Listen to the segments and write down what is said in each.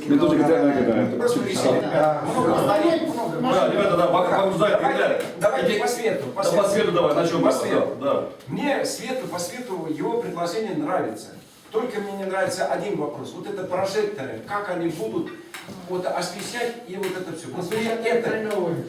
несколько Мне тоже килограмм. кидали. Просто решили, ребята. Да, ребята, да, пока обсуждают, Давайте по свету. Да, по свету давай, на чем по свету. Да. Мне по свету его предложение нравится. Только мне не нравится один вопрос. Вот это прожекторы, как они будут вот освещать и вот это все. Вот это,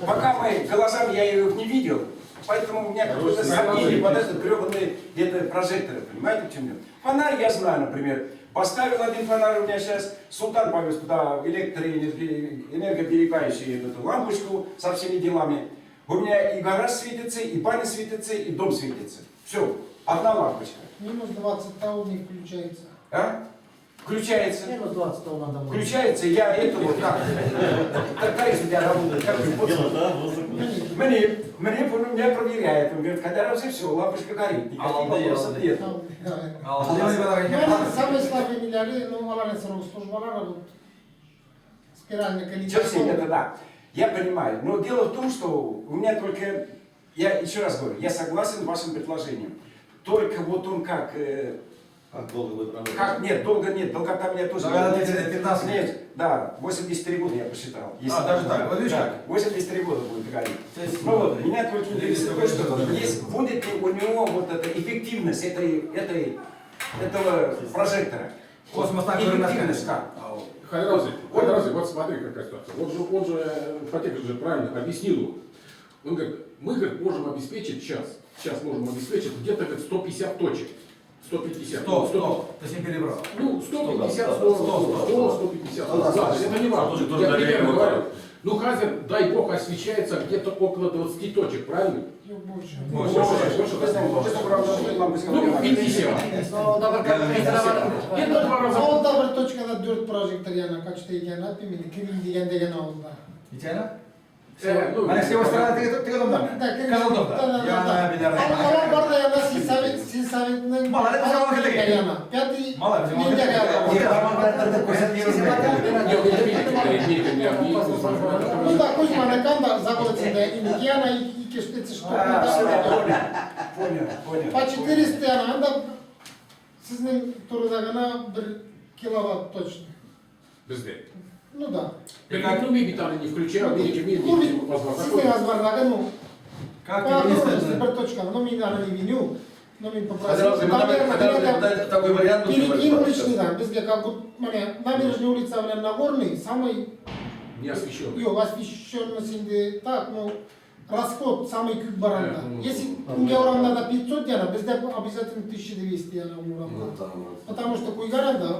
пока моими глазами я их не видел, поэтому у меня какое-то сомнение под этот гребаный где-то прожекторы, понимаете, в чем дело? Фонарь я знаю, например. Поставил один фонарь, у меня сейчас Султан повез туда энергосберегающую эту лампочку со всеми делами. У меня и гараж светится, и баня светится, и дом светится. Все, одна лампочка. Минус 20 тау не включается. А? Включается. Минус 20 тау надо. Включается, я это вот так. Такая из меня работает. Мне меня проверяет. Он говорит, когда раз и все, лампочка горит. Никаких вопросов нет. Самые слабые миллиарды, ну, малая служба работает. Спиральный количество. Совсем это да. Я понимаю. Но дело в том, что у меня только, я еще раз говорю, я согласен с вашим предложением. Только вот он как долго будет работать? как, нет, долго нет, долгота меня тоже... Да, 15 лет. Нет, да, 83 года я посчитал. Даже так, вот видишь да, как? 83 года будет гореть. Ну вот, меня только интересует то, что есть, будет ли у него вот эта эффективность этого прожектора. Космос так эффективность как? Хайрази, вот смотри, какая ситуация. Он же Фатех же правильно объяснил. Он говорит, мы говорит, можем обеспечить сейчас можем обеспечить где-то 150 точек. 150. 100. Ты с ним перебрал. Ну, 150, 150. Да, это не важно. Тоже Я дарили примерно вот говорю. Ну, Хазер, дай бог, освещается где-то около 20 точек, правильно? Больше. Ну, 50. Ол да бір точкада 4 прожектор яна качта екен атпен кирин деген деген ауылда. Итена? Ну, Mana seva strana tegedonda. Kanalda. Я бинар. Алар барда яна силсаветнин Малар bize vakit değil. яна. Пятый Малар bize vakit ниндяга. Ну да, Кузьма Наканда заводится Индиана и киштицы что. Понял. По 400 яна, анда сизнин турдагана 1 киловатт точно. Бізде. Ну да. Ну, ми битаны не включаем, Ну, сизнин азбардага, ну, Как по ты окружности бір точка, но ми на не виню, но ми попросил. Такой вариант. Перекин уличный, да, безге как будто, набережная улица, Нагорный, самый, Не освещенный. ее освещенность, так, ну, расход самый кюк баранда. Если кунге урам надо 500 яна, безде обязательно 1200 яна урам. Потому что куйгаранда,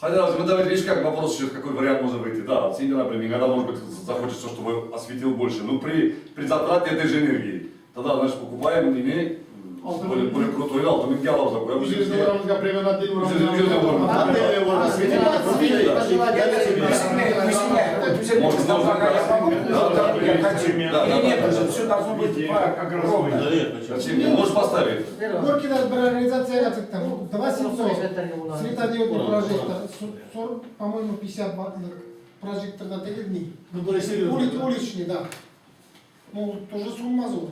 Хотя, мы давайте, видишь, как вопрос сейчас, какой вариант может выйти. Да, сильно, например, иногда, может быть, захочется, чтобы осветил больше. Ну, при затрате этой же энергии. Тогда, знаешь, покупаем, имеем более крутой вал, то мы делаем такой. Я уже Все должно быть огромное. можешь поставить. Горкина организация там 2700 светодиодный прожектор, по-моему, 50 ваттных прожектор на 3 дни. Уличный, да. Ну, тоже сумма зор.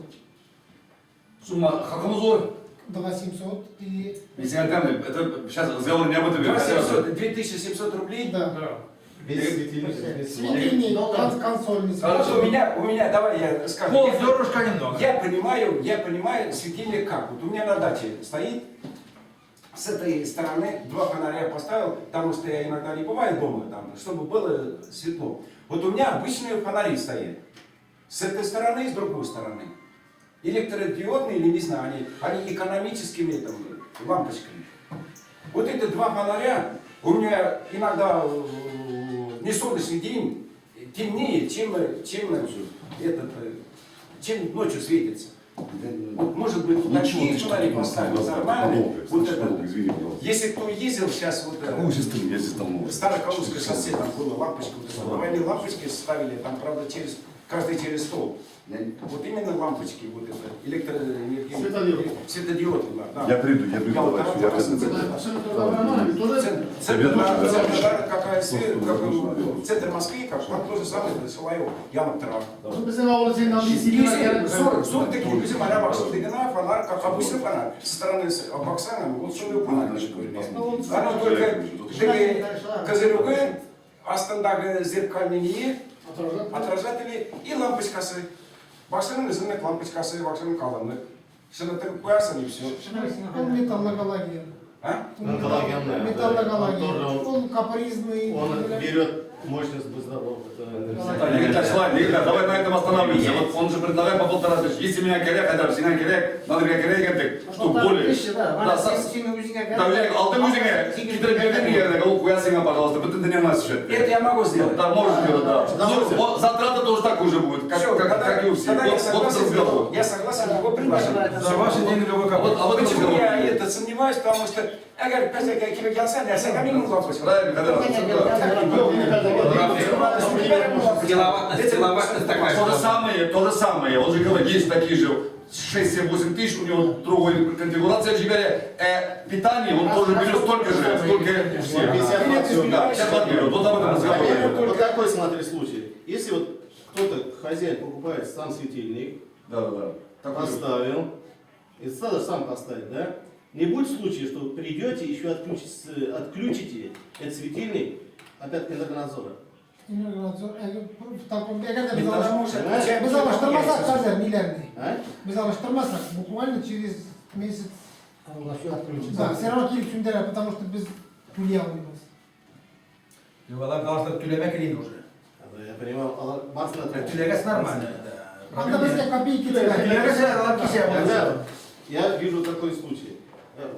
Сумма Хакамузор. 2700 и... Если это сейчас разговор не об этом. 2700 рублей? Да. Без светильника. Светильник, консольный. Хорошо, у меня, давай я скажу. Пол зернышка немного. Я понимаю светильник как. Вот у меня на даче стоит, с этой стороны 2 фонаря поставил, потому что я иногда не бываю дома, там, чтобы было светло. Вот у меня обычные фонари стоят. С этой стороны и с другой стороны. Электродиодные или не знаю, они экономическими там, лампочками. Вот эти 2 фонаря у меня иногда не солнечный день темнее, чем ночью светится. Вот, может быть, такие фонари поставить нормально. Вот это. Если кто ездил сейчас вот Старокалужское шоссе, там была лампочка, вот, они лампочки ставили, там, правда, каждый через стол. Вот именно лампочки, вот это, светодиоды, да. Я приду, Центр Москвы, как то же самое, Соловьев, Янов Трав. Зор такие, bizim hala bakışındığına фонарь, как обычный фонарь, со стороны Баксана, вот что его фонарь. Оно только козырюгы, астындагы зеркальный не, отражатели и лампочкасы. Башының ізінік лампочкасы, башының қалынлық. Шынытып қоясың и все. Он металлогалоген. А? Металлогенная. Металлогалоген. Он капризный. Он берет мощность быстро. Никита, давай на этом остановимся. Вот он же предлагает по 1500. Если меня керек, это сенен керек, надо меня керек етtik. Что более. Да, алдың өзіңе, кидіріп бердің еріне, ол қоясыңа, пожалуйста, бүтін дүние нас үшет. Это я могу сделать. Да, можешь делать, да. Ну, вот затраты тоже так уже будет, как и у всех. Тогда Вот я согласен его предложить. За ваши деньги любой кого. А вот Почему почему я это сомневаюсь, потому что, я говорю, как я сам, я сам минимум вопрос. Правильно, когда Деловатность такая. то же самое, он же говорит, есть такие же 6-7-8 тысяч, у него другой конфигурация Джигаре, питание он тоже берет столько же, сколько и все. 50 Да, 50 берет, вот об этом разговор. Вот такой, смотри, случай. Если вот кто-то, хозяин, покупает сам светильник, Да. поставил, и надо сам поставить, да? Не будет случая, что придете, еще отключите этот светильник, опять энергонадзора. В таком беге Не потому что мы залаштырмасак қазір миллиардный. А? Мы залаштырмасак буквально через месяц. Да, все равно келіп түсіндірі, потому что біз төлей алмаймыз. Олар қалаштырып төлемек дейді уже. Я понимаю, басна. Төлегес нормально. Анда бізге копейки Төлегес алып кесе Тогда я вижу такой случай.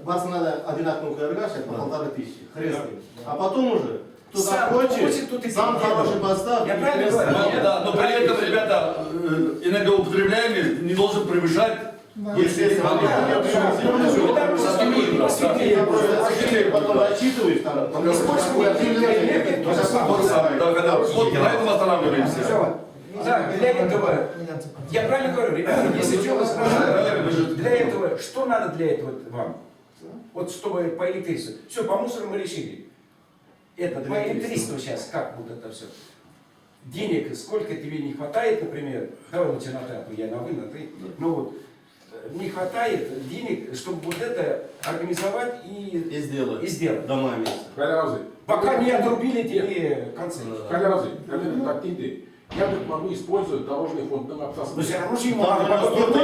Вас надо одинаково каргашать по 1500, хрен с ним. А потом уже, кто Сам захочет, хочет, тут и сам делает. хороший поставь. Я и правильно хрен с ним. говорю? Ну, да, но при этом, ребята, энергоупотребляемый не должен превышать. Естественно, Посветлее. потом рассчитываешь, там, Вот на этом останавливаемся. Все. Да, для этого, я правильно говорю, ребята, если что, вы спрашиваете, для этого, что надо для этого вам? Вот чтобы по электричеству. Все, по мусору мы решили. Это по электричеству сейчас, как вот это все. Денег, сколько тебе не хватает, например, давай лучше на ты, я на вы, на ты, ну вот, не хватает денег, чтобы вот это организовать И сделать. и сделать. Дома вместе. Халязы. Пока не отрубили тебе концы. Халязы. Так ты. Я тут могу использовать дорожный фонд на обсасывание. Но все равно же ему Там надо просто потом...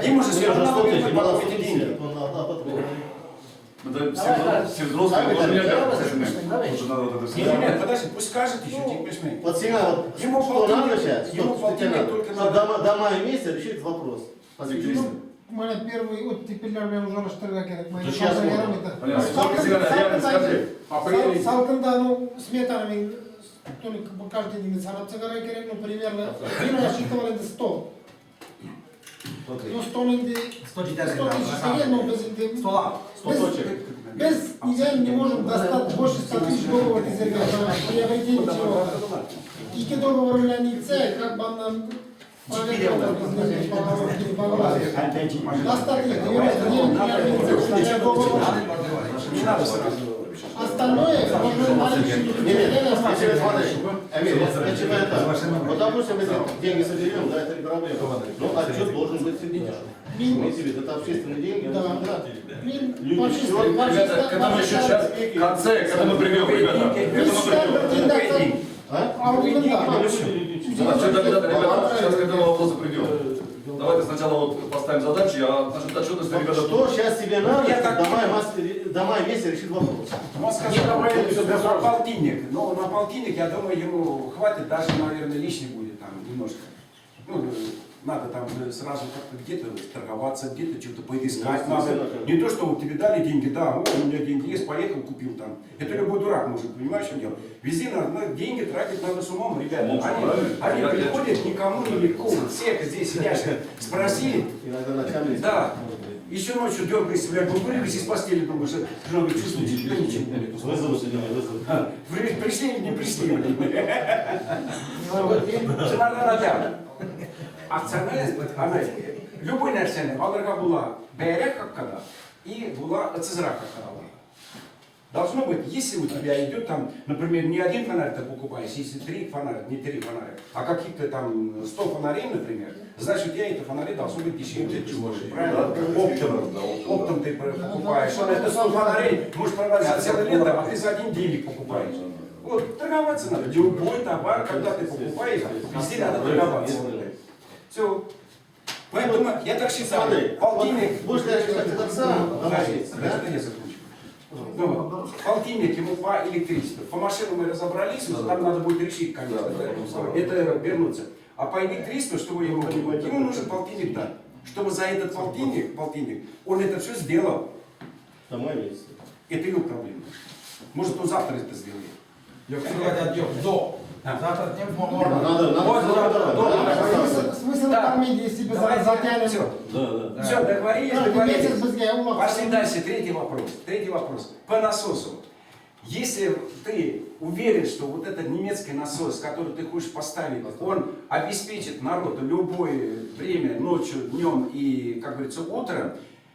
Ему же все равно надо будет потом эти деньги. Это все взрослые тоже не обязаны. Уже надо вот это Нет, все. нет, подожди, пусть скажет еще, типа, смей. Вот всегда, вот, Ему что полтинник, надо сейчас, ему что тебе полтинник надо. только Чтобы надо. дома вместе решить вопрос. У мене перший оттепелермен уже лаштырга керек. Ну, сейчас Понятно. Сколько всегда, реально скажи. Апрель. Салкында, ну, сметанамен, только каждый день сарапцыгара керек, ну, примерно, мы рассчитывали до 100. Но 100 ненде, 100 тысяч, но без... Стола. Без недель не можем достать больше 100 тысяч долларов из этого приобретения чего. И те договоры на НИЦЕ, как бы нам достаточно 99 договоров. Не надо сразу. Остальное можно маленькие Если вы смотрите, Амир, я читаю так. Вот, допустим, если деньги соберем, да, это не проблема. Но отчет должен быть всегда. Имейте в виду, это общественные деньги. Да. Ребята, к этому еще сейчас, в конце, к этому придем, ребята. К этому придем. Ребята, сейчас к этому вопросу придем. Давайте сначала вот поставим задачи, а насчет отчетности, ребята, Что сейчас тебе надо, Я так- дома вместе решить вопрос. Он сказал на полтинник, но на полтинник, я думаю, ему хватит, даже, наверное, лишний будет там немножко. Ну, надо там сразу как-то где-то торговаться, где-то что-то поискать. Надо. Не то, что вот тебе дали деньги, да, вот у меня деньги есть, поехал, купил там. Это любой дурак может, понимаешь, что дело? Везде надо деньги тратить надо с умом, ребята. Они приходят никому не легко. Всех здесь сидящих спросили. Иногда ночами. Да. Еще ночью дергаешься, блядь, вырвись из постели, думаешь, что вы чувствуете, да ничего нет. Вызовут или не вызовут? Пришли или не пришли, Надо. Акционер, она, любой нәрсені, аларға була бәрі хаққада и була ыцызырақ хаққада. Должно быть, если у тебя идет там, например, не один фонарь ты покупаешь, если 3 фонаря, не 3 фонаря, а каких-то там 100 фонарей, например, значит, у тебя эти фонари должны быть дешевле. Правильно? Оптом ты покупаешь. Это 100 фонарей, можешь продать за целое лето, а ты за 1 9 покупаешь. Вот, торговаться надо. Любой товар, когда ты покупаешь, везде надо торговаться. Все. Поэтому я так считаю, Смотри, полтинник... будешь ли считать этот сам, Подожди, я закончу. Ну, полтинник ему по электричеству. По машину мы разобрались, там надо будет решить, конечно, это вернуться. А по электричеству, чтобы ему нужен полтинник дать. Чтобы за этот полтинник, он это все сделал. Домой месяц. Это его проблема. Может, он завтра это сделает. Я хочу сказать отдел до. Завтра не Смысл Да. кормить, если бы Давайте, затянем. все. Да. Все, договорились, Месяц договорились. быстрее, улов. Пошли дальше, третий вопрос. По насосу. Если ты уверен, что вот этот немецкий насос, который ты хочешь поставить, он обеспечит народу любое время, ночью, днем и, как говорится, утром,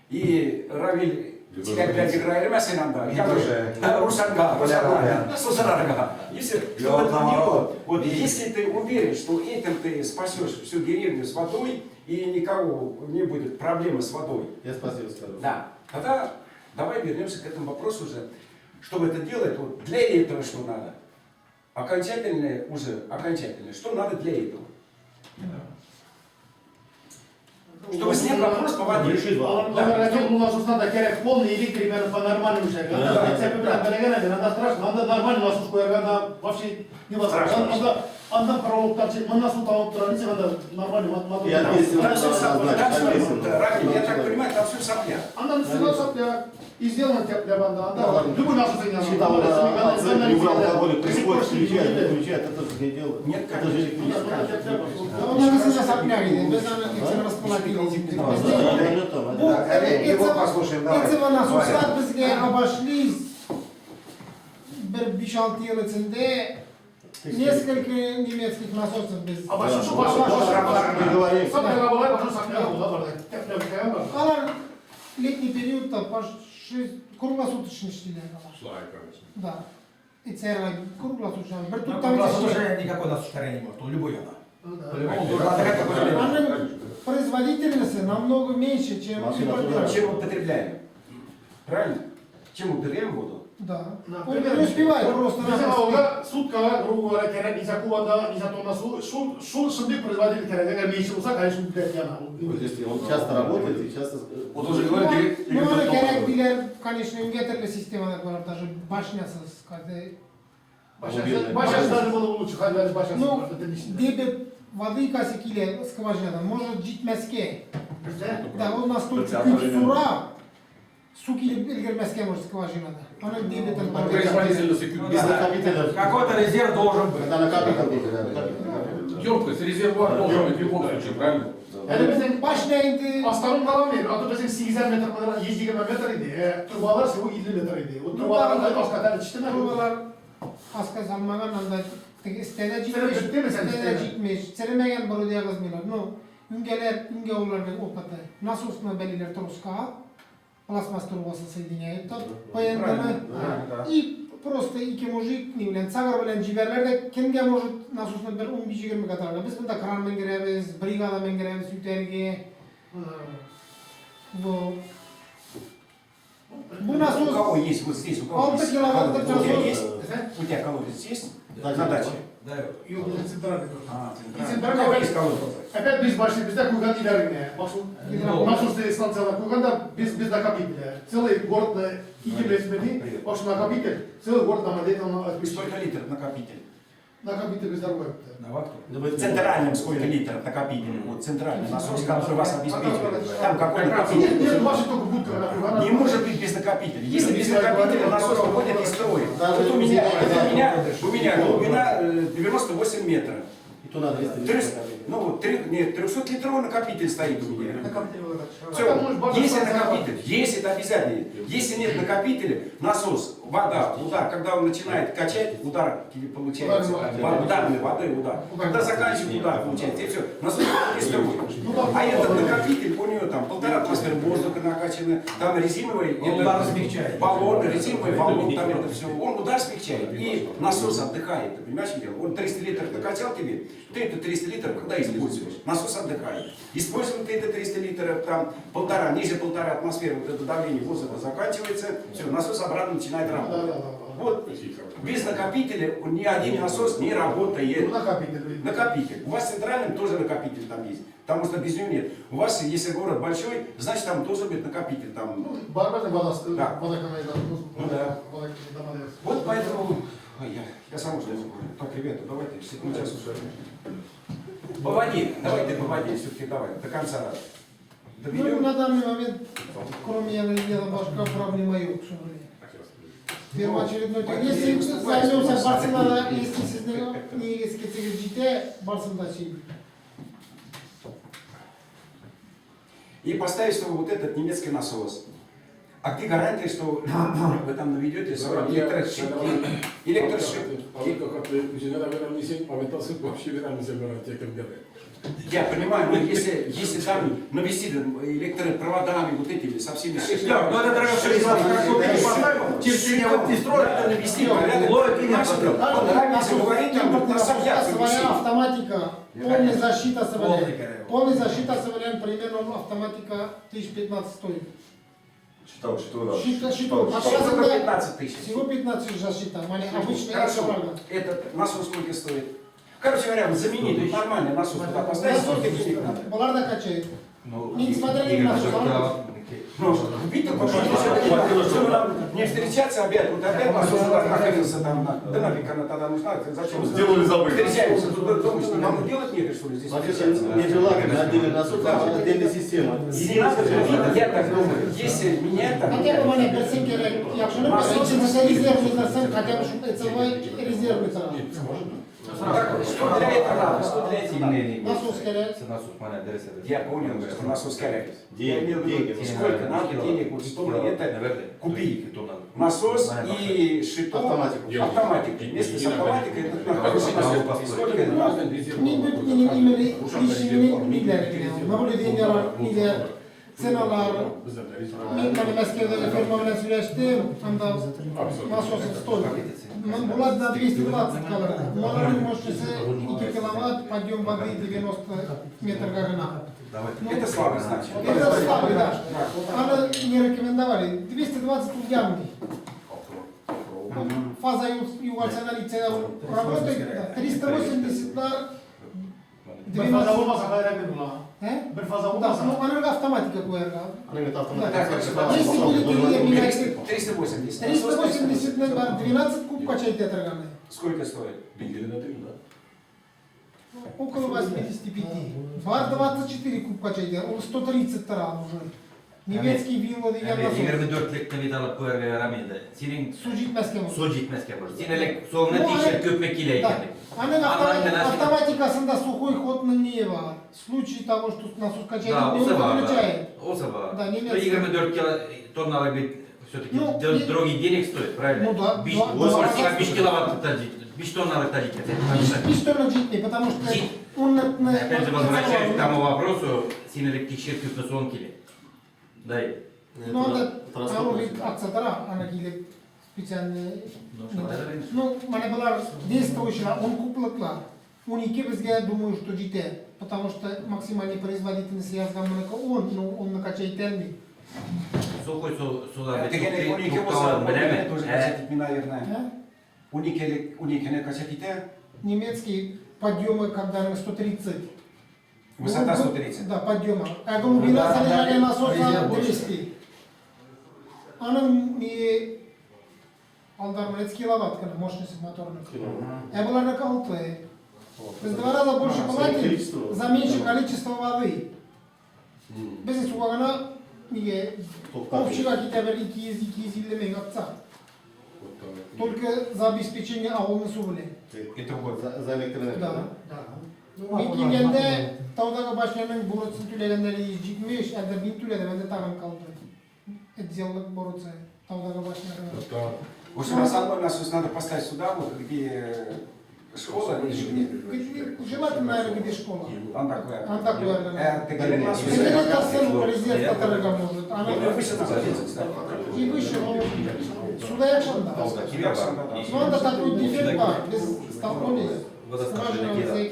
и Равиль тебя опять играет иногда, Русанга, Сусанарга. Если кто это делал, вот если ты уверен, что этим ты спасешь всю деревню с водой, и никого не будет проблемы с водой, Я спасибо скажу. да, тогда давай вернемся к этому вопросу уже. Чтобы это делать, вот для этого что надо? Окончательное. Что надо для этого? Чтобы снять вопрос по воде. Решить вопрос. У нас уж надо керек полный электрик, наверное, по-нормальному человеку. Надо страшно, надо нормально насос коярга, надо вообще невозможно. Анда проволоктар, мына су тамып турар, надо нормально мотор. И ответственность Там все сопля. однозначно. Равиль, я так понимаю, там все сопля. Анда всегда сопля. И сделано для банда. Любой насос не Считал, не брал алкоголь, приходит, включает, это же не дело. Нет, Это же электричество. Он уже сейчас обнявит, без этого расположения. Его послушаем, давай. Этого насосlar bizga обошлись bir 5-6 yıl içinde несколько немецких насосов без. Мы говорим. Алар летний периодта круглосуточно иштелер алар. Слай, конечно. Да. И церла круглосуточно. Bir Там туттан уже никакой насушения не может, любой она. Они производительность намного меньше, чем импортируемые. Чем мы потребляем? Правильно? Чем мы упираем воду? Да. Он не успевает просто. Сутка, грубо говоря, керек не за кубада, не за тонна шул шумник производитель керек, егер меньше болса, конечно, будет яна. Если он часто работает и часто... Вот уже говорили, Ну, она керек билер, конечно, инверторная система, например, даже башнясыз, Башня даже было бы лучше, хотя бы башня. ну, дебе воды касикиле скважина, может житмеске. Да, он настолько küp сура, сукили илгермеске может скважина. Она дебе там Производительность и Без накопителя. Какой-то резерв должен быть. Когда накопитель будет, да, накопитель. Емкость, резервуар должен быть в любом случае, правильно? Yani bizim Башня инди, aslanın kalamıyor. Adı bizim 800 metre kadar 120 metre idi. Turbalar ise o 50 metre idi. O turbalar da başka tane çıktı mı? Turbalar aska salmagan anda istede Sen bitti mi sen istede istede? gitmiş. Seremegen baru diye kızmıyorlar. No, ünge olardan opatı. Nasıl usma beliler toruska, пластмасс турбасы соединяет. Поэтому и просто ике мужик не билен, цагар билен жиберлерде кимге может насосны бир 15-20 катарга. Биз мында кран менгеребиз, бригада менгеребиз үтерге. Bu У насос кого есть вот здесь? У кого 6 есть? киловатт У тебя насос. есть? У тебя колодец есть? Да, На даче? Да, yok bizim центральный. А, И у центральный кого есть колодец? Опять biz başlı bizde kuygan ilerine. Насосные станции кuyганда без накопителя. Целый город на iki resmeni, başı накопитель, целый город нам ответил Сколько литров накопитель? накопитель bizler koyup. В центральном сколько литров накопителя? Вот центральный насос, который вас обеспечивает. Там какой накопитель? Нет, ваши только будка на Не может быть без накопителя. Если без накопителя насос выходит из строя. Вот у меня глубина 98 метров. И то надо 300-литровый накопитель стоит у меня. Все, Потому что база есть станция накопитель, есть это обязательно. Если нет накопителя, насос, вода, удар, когда он начинает качать, удар получается, ударной водой удар. Когда заканчивает удар, получается, и все, насос перестроит. А этот накопитель, у него там 1,5 атмосферы воздуха накачаны, там резиновый, удар смягчает. баллон, резиновый баллон, там это все, он удар смягчает, и насос отдыхает, ты понимаешь, что дело? Он 300 литров накачал тебе, ты это 300 литров когда используешь? Насос отдыхает. Используем ты это 300 литров, там 1,5, ниже 1,5 атмосферы, вот это давление воздуха заканчивается, все, насос обратно начинает работать. Вот, без накопителя ни один насос не работает. Накопитель. У вас в центральном тоже накопитель там есть, потому что без него нет. У вас, если город большой, значит там должен быть накопитель. Там. Да. Ну да. Вот поэтому, я сам уже не знаю. Так, ребята, давайте, сейчас уже. По воде, давайте по воде, все-таки давай, до конца. Ну, Доведем. на данный момент, кроме Яна Башка, проблема ее, к сожалению. Первоочередной, если займемся Барселона, если siz негізі кетсеңіз жете, Барселона сүйді. И поставить, чтобы вот этот немецкий насос. А где гарантия, что вы там наведете электрощитки? Я понимаю, но если там навести электропроводами, вот этими, со всеми Да, но это дорого, что если как вот эти поставил, через 3 дня вот не строят, надо навести порядок. ловят и не Своя автоматика, полная защита современная. Полная защита современная, примерно автоматика 1015 стоит. Считал, что Считал. Сейчас это 15 тысяч. Всего 15 защита, обычная Хорошо. Этот насос сколько стоит? Короче говоря, заменить тут нормальный насос туда поставить, сколько денег надо? Баларда качает. Не смотрели на насос. Ну, купить только чтобы нам не встречаться опять, вот опять насос туда находился там, да нафиг она тогда нужна, зачем? Сделали забыть. Встречаемся туда, думаешь, что нам делать нехер, что ли, здесь встречаться? Не прилагами, отдельный насос, а отдельная система. И надо, я так думаю, если меня там... Хотя бы мне берсем керек, якщо не берсем, резервный берсем, хотя бы, чтобы это резервный тариф. Что для этого надо, что для этого надо? Насос керек. Я понял, что насос керек. Я Деньги, имел в виду, деньги. сколько надо денег, вот чтобы это купить. Насос и шиту, Автоматику. автоматику. Вместе с автоматикой это хороший насос. Сколько это надо? Не быть именно лишними миллиардами. Могли деньги или ценалар. Миллионы маскировали фирмовые сюряшты, анда насос стоит. Была на 220 калорий. Малоры мощности 2 киловатт, подъем воды 90 метров глубина. Это слабый, значит. Это слабый, да. Она не рекомендовали. 220 ульямки. Фаза и уальсанали цена работает. 380 на Bir fazla olmasa kadar yapıyordum ha. Bir fazla Да, olmasa. ну она автоматика куэрга. Она говорит, Так, автоматически. Если будет менять 380. 380 на 12 куб качать тетраганы. Сколько стоит? Около 85. Бар 24 куб качать, он 130 таран уже. Немецкий виллы я на 24'lük vitala pyöriä ramida. Siinä Сужить mäскем. sojitmäskä voi. Siinä suomna t-shirt köpmekile Да. ikään. Она автоматикасында сухой ход на нее var. В случае того, что насос Да, качает, не osa var. выключает. Osa var. Да, No немецкий. 24 тоннalla все-таки Ну, другие денег стоит, правильно? Ну да, 5 киловатт тадить, 5 тоннала тадить. И что на джитне, потому что Джит. он Опять же возвращаюсь к тому вопросу, siinä t-shirt köpmesonкили. Дай. Ну, это говорит акцентара, она или специальные. Ну, мене была действующая, он куплатла. Уники я думаю, что джите, потому что максимальный производительность я знаю, он накачает термин. Сухой суда Tekene unike tukkaavan тоже vedemme. качать, наверное. Унike не качать. Немецкий подъемы, когда на 130. Высота 130. Да, подъема. А глубина содержания насоса 200. Она не алдарманец киловатт, мощность мотора. Я была на колте. То есть в 2 раза больше платим за меньшее количество воды. Без этого она не общего какие-то великие языки изилемей отца. только за обеспечение ауылны су белән. Это вот. За электроэнергию. Да. Да. Мен килгәндә таудағы башняның бурысын түләгәндә 170, әдә 1000 түләдем, әдә тагын калды. Отделлык бурыцы таудағы башняның. В общем, основной насос надо поставить сюда, вот где школа или Желательно, наверное, где школа. Андакуэр. Андакуэр. Тегелен насос. Это сын резерв, который может. Ну, Она выше находится, кстати. и выше, но сюда я шанда. Но это такой дефект, да, без столкновения. Водоснабжение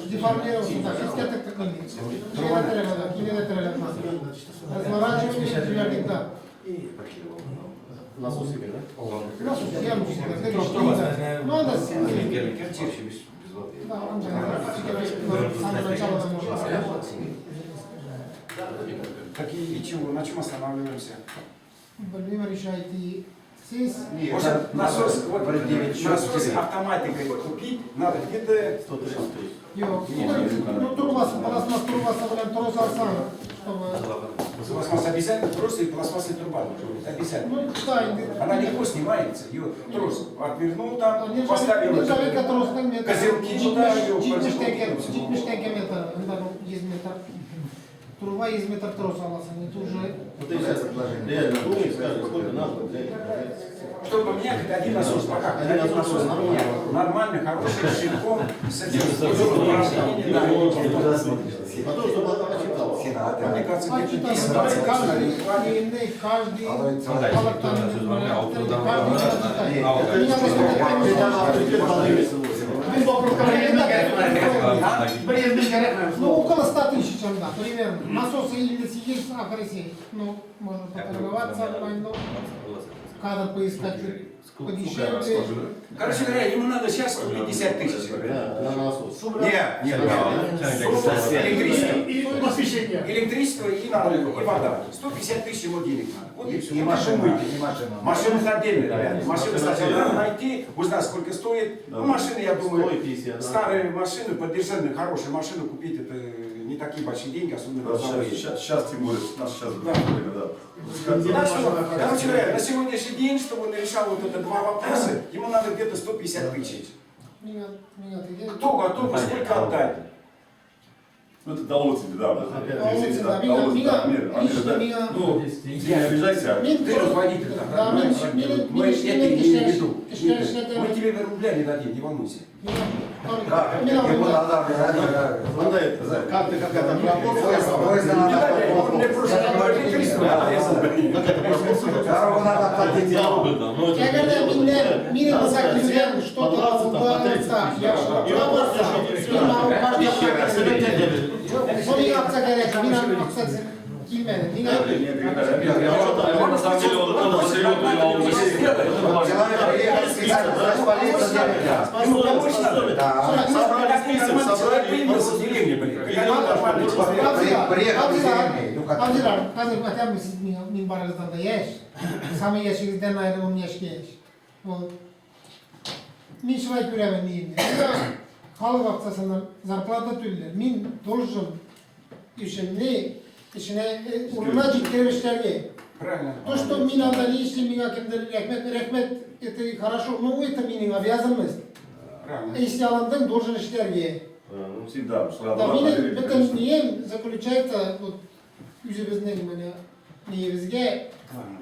Деформировался, да, сейчас так не имеется. Разворачивание, дверник, да. Насос себе, да? Насос, я могу сказать, ну, она да, он же, с самого начала можно сказать. Так и чего, на чем останавливаемся? Проблема решаете здесь. Может, насос, вот, насос автоматикой купить надо где-то 130 тысяч. Ну, труба, пластмасс труба, собран трос алсам, чтобы... пластмасс обязательно, трос и пластмассовая труба должна быть, обязательно. Ну, да, Она легко снимается, ее трос отвернул там, не поставил человека тросным метр. козелки туда, ее Җитмештәге метр, анда 100 метр. Труба 100 метр трос аласың, это уже... Вот если реально думай, скажи, сколько надо взять. чтобы поменять это один насос, пока. Один насос нормальный, нормальный, хороший, с щитком, с этим. Потом, чтобы она почитала. Мне кажется, А где-то читать, 10-20 каждый военный, каждый ну, около 100 тысяч, да, примерно. Насосы или есть агрессии, ну, можно поторговаться, но кадр поискать подешевле. Короче говоря, ему надо сейчас 150 тысяч. Да, на насос. Нет, электричество. И освещение. Электричество и вода. 150 тысяч ему денег надо. Вот и все. И машина, и машина. Машину отдельно, ребят. Машину, кстати, надо найти, узнать, сколько стоит. Ну, машины, я думаю, 150, да. старые машины, поддержанные, хорошие машины купить, это не такие большие деньги, особенно на заводе. Сейчас тем более, нас сейчас Да. Так что, короче говоря, на сегодняшний день, чтобы он решал вот это два вопроса, ему надо где-то 150 тысяч. Кто готов и сколько отдать? Ну, это дало тебе, да. Ну, не обижайся. Ты руководитель там, Да, мы меньше, это имеем в виду. Мы тебе рубля не дадим, не волнуйся. Ему надо обязательно. Надо это, как ты какая-то Он мне просто электричество отрезал. Дорогу надо платить. Я говорю, меня закрыли, что-то So'ning aqsa kerak, meni aqsasi kelmadi. На самом деле, он серьезно, Человек приехал специально, значит, полиция делает. Ему помочь надо. собрать, появился в деревне, блин. Приехал из деревни. Ну как? Hozir aytamiz, siz minbaringizda yash. Samimiy yashingizdan ayrim yashga yash. Men shunday ko'raman endi. Xalq aqsasidan зарплата to'laydi. Men должен ishini o'rnuna yetkazishlarga. Правильно. То, что мне надо если меня рахмет, это хорошо, но это менің обязанность. Правильно. Если аландың должен işlerге. Ну, всегда, что Да, надо менің бүтін неем заключается, вот, өзіміздің міне негізге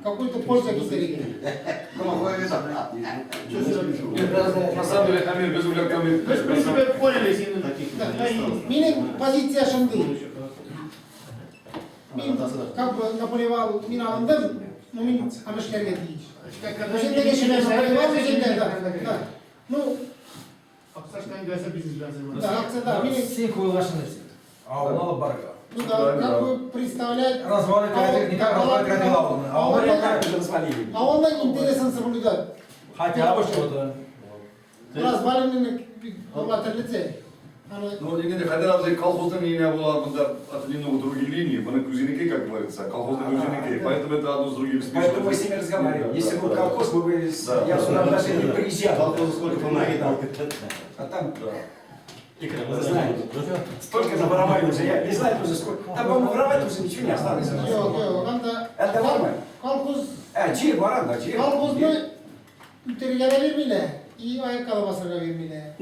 какой-то польза кетерек. На самом деле, Амир, без угля Вы, в принципе, поняли, если Да, менің позиция шынды. Мен как бы наполевал, мен алындым, но мен анышкерге дейіш. Өзендегі шынай наполевал, өзенде, да. Ну, Аксашкан гайса бизнес lazım. да, акцияда, мен, Сен қойылғашын нәрсе. Ауылы барға. ну да, как бы представлять. Развалы кредит, не как развалы кредит ауылы. Ауылы как это развалили? А он интересен соблюдать. Хотя бы что-то. Развалины улатырлице. Ну, не хотя бы колхозная линия была от немного другие линии, мы на кузеники, как говорится, колхозные кузеники, поэтому это одно с другим Поэтому мы с ними разговариваем. Если бы колхоз, мы бы, я сюда даже не приезжал. Колхозу сколько помогает? А там, вы знаете, столько наворовали уже, я не знаю уже сколько. Там, по-моему, воровать уже ничего не осталось. Yok, anda Это нормально. колхоз, Чир, баран, да, чир. колхозны Üteri vermeyle, iyi ayakkabı basarga vermeyle.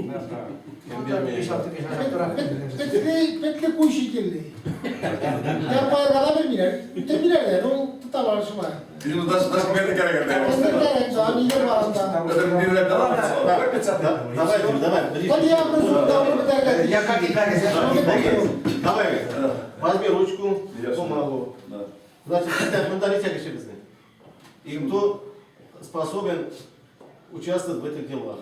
Petle kuy şekilli. Yapmaya kadar vermeyle. Ütemiler de, o tutarlar şu var. Видимо, даже мне это Ben корректно. de gerek, daha iyiler var anda. Это не для того. Давайте, давай. Hadi yapın, davul biter. Я как и так, Давай, возьми ручку, Я бумагу. Да. Значит, читать менталитет решили. И кто способен участвовать в этих делах.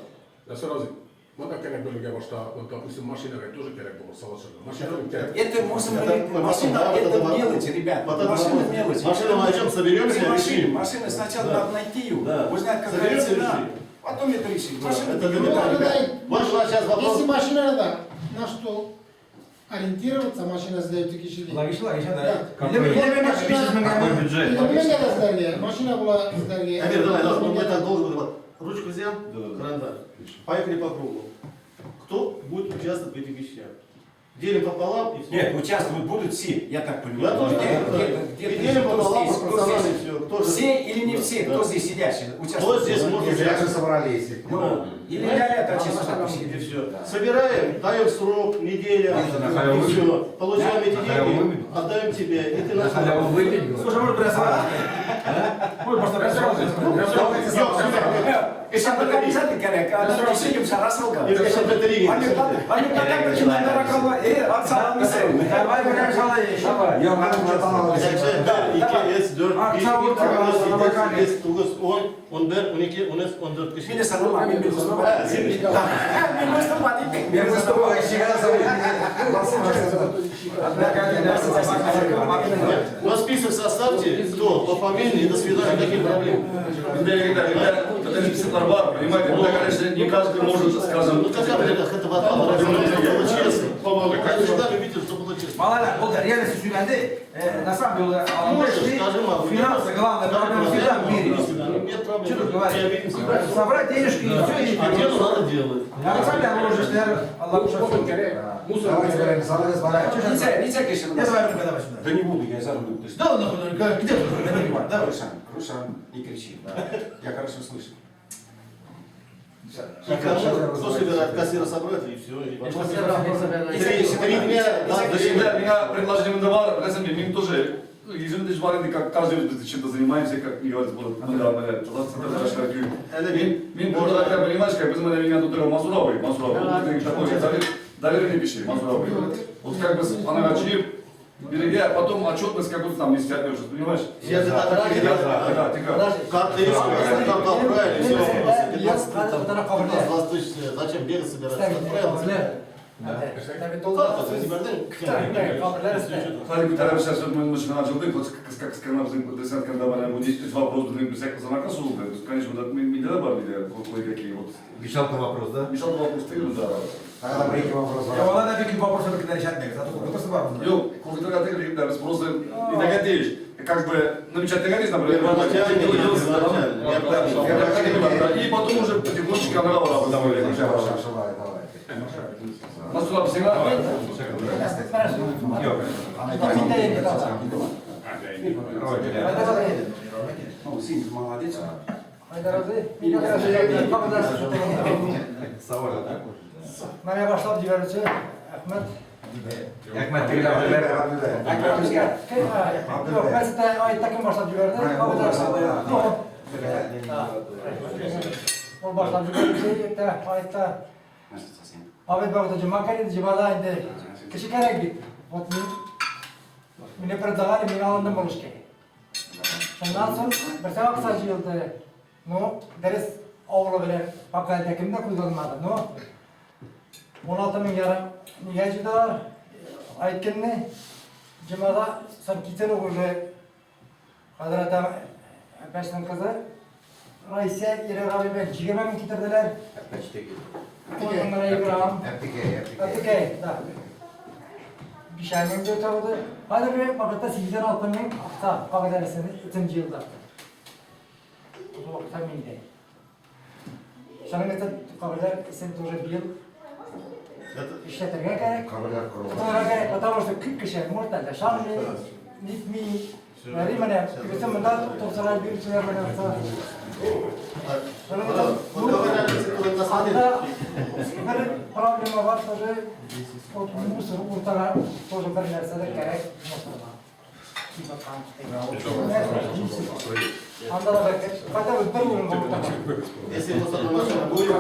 Я сразу, вот так керек было говорить, что, вот, допустим, машина тоже керек было совершенно. Машина керек. Это можно Это машина, потом, это да, мелочь, ребят. Потом Машина мелочь. Машину найдем, соберемся При и машине, решим. машина сначала Да. надо найти ее, Да. узнать, какая Соберемся и цена, решим. потом это решить. Да, Машина это не для надо. Вот у нас сейчас вопрос. Если машина надо, на что ориентироваться, машина сдает кишили. Логично, логично, Да. да. Или машина, Какой бюджет? Или меня сдали, машина была сдали. Амир, давай, мы так долго будем. Ручку взял, Да, да, да. карандаш. Поехали по кругу. Кто будет участвовать в этих вещах? Делим пополам и все. Нет, участвовать будут все, я так Я понимаю. тоже Где-то и делим кто пополам, здесь, кто пропорционально здесь. все. Кто же- Все или не все, Да. кто здесь сидящий, Кто участвует. здесь может Если как же участвовать? собрались. Ну, или я это чисто И все. Собираем, даем срок, неделя, На халяву и все. Получаем эти На халяву деньги, выпить? отдаем тебе, и ты На нас... халяву выпить? Слушай, может присылать? Может просто Eşe bakabilirsen de gerek. Adam işe gibi şarasal kalır. И конечно, батареи. Hani kadar da kimin tarakala, aksan mısın? Давай выбираем шалай. Я могу Arkadaşlar 1, 2, S, 4, Ah, 5, çabuk 6, bakalım, 7, bakalım. 8, 9, 10, 11, 12, 13, 14 kişi. Bir de sana var, bir de sana var. Ha, sen- Bir Mustafa değil. Я выступаю, еще раз Но список составьте, кто по фамилии, и до свидания, никаких проблем. Это не психотерапевт, понимаете? Ну, конечно, не каждый может, скажем, Ну какая блядь, это вода, чтобы было честно. Я всегда любитель, чтобы было честно. Малайла, вот реально сюгенде, на самом деле, Можешь, скажи, мам, финансы, главное, проблема всегда в мире. Нет проблем. Что тут говорить? Я видел. Собрать денежки и все, и А дело надо делать. Официально можешь, наверное, Аллах Мусор керек. Мусор Давайте керек. говорим, самое разбираем. Нельзя, конечно, Я с вами давай сюда. Да не буду, я за рулем. Да, нахуй, где ты? Я не понимаю. Давай. Рушан, не кричи. Я хорошо слышу. И кто собирает кассира собрать, и все. И вопрос. Три дня, да, Для меня предложили товар, на самом деле, мы тоже ежедневно варены, как каждый чем-то занимаемся, как мне говорят, вот, ну да, Мин, когда понимаешь, как бы меня тут Мазуровый, такой доверенный пиши, Мазуровый. Вот как бы она начали, а потом отчетность какую-то там не стягиваешь, понимаешь? Я за Тихо. Карта есть, карта отправили, все вопросы. Я фотограф повернул. 20 тысяч, зачем бегать собирать? Отправил. Карта, ты Hadi bir tarafı şaşırtıp başına açıldık, как сказал, десятка когда она будет вопрос, без всякого знака сулка, конечно, вот мы не var bir de кое-какие вот. Мешалка вопрос, да? Мешал вопрос, ты да. Тогда третий вопрос. Я вала на беги вопрос, когда решать не зато какой просто бар. Yok, kuvvetli atı da biz просто не догадались. Как бы намечать догадались, например, и потом уже потихонечку она работает. Давай. Нас туда всегда. Ну, сын молодец. Bana başladı diversi. Ahmet. Ahmet Gül'e Akbar Rüzgar. Yok, ben size ait takım başladı diverdi. Yok. O başladı diversi. Ayette. Ahmet baktı cuma kaydı cumada indi. Kişi kere gitti. Ot mine perdagali mine alındım buluşke. Şundan sonra bir sefer kısa yıldı. No, deriz oğlu bile pakayı takımda kullanmadı. No. 16 bin yarım niyacı da var. Ayetkenni cumada sarkitini kurdu. Hazreti Beşten kızı. Rais'e yere rabi ben çiğnemem getirdiler. Onlara İbrahim. Atike, da. Bir şey mi götürdü? Hadi bir pakette 8'den 6 bin ta paketlerisini 3. yılda. O vakit miydi? Şanlıkta paketler sen тоже bir yıl işletirken gerek. Sonra gerek, потому что 40 kişi muhtemelen şanlı nitmi Римане, bizim bundan topsalar bir şeyler bana. Şanlıkta başka var tabii. Mısır, ortalar, тоже bir nersede gerek Mısır'da. Anda da bekle. Hatta bir yılın oldu. Если мы согласны, будем...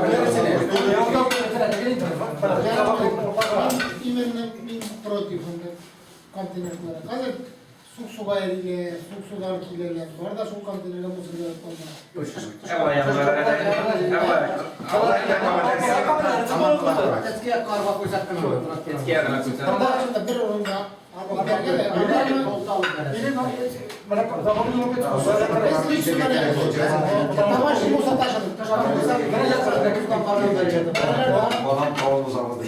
Именно против континентлere. Hazır su ile, sudan kilerler. Var da şu kontinente mısır yapıyorlar. Evo yanlara, Tetkiye karva koysaktan olur. Etki adına koysan. Ondan sonra bir oyunda Babam kavanoz uzamadı.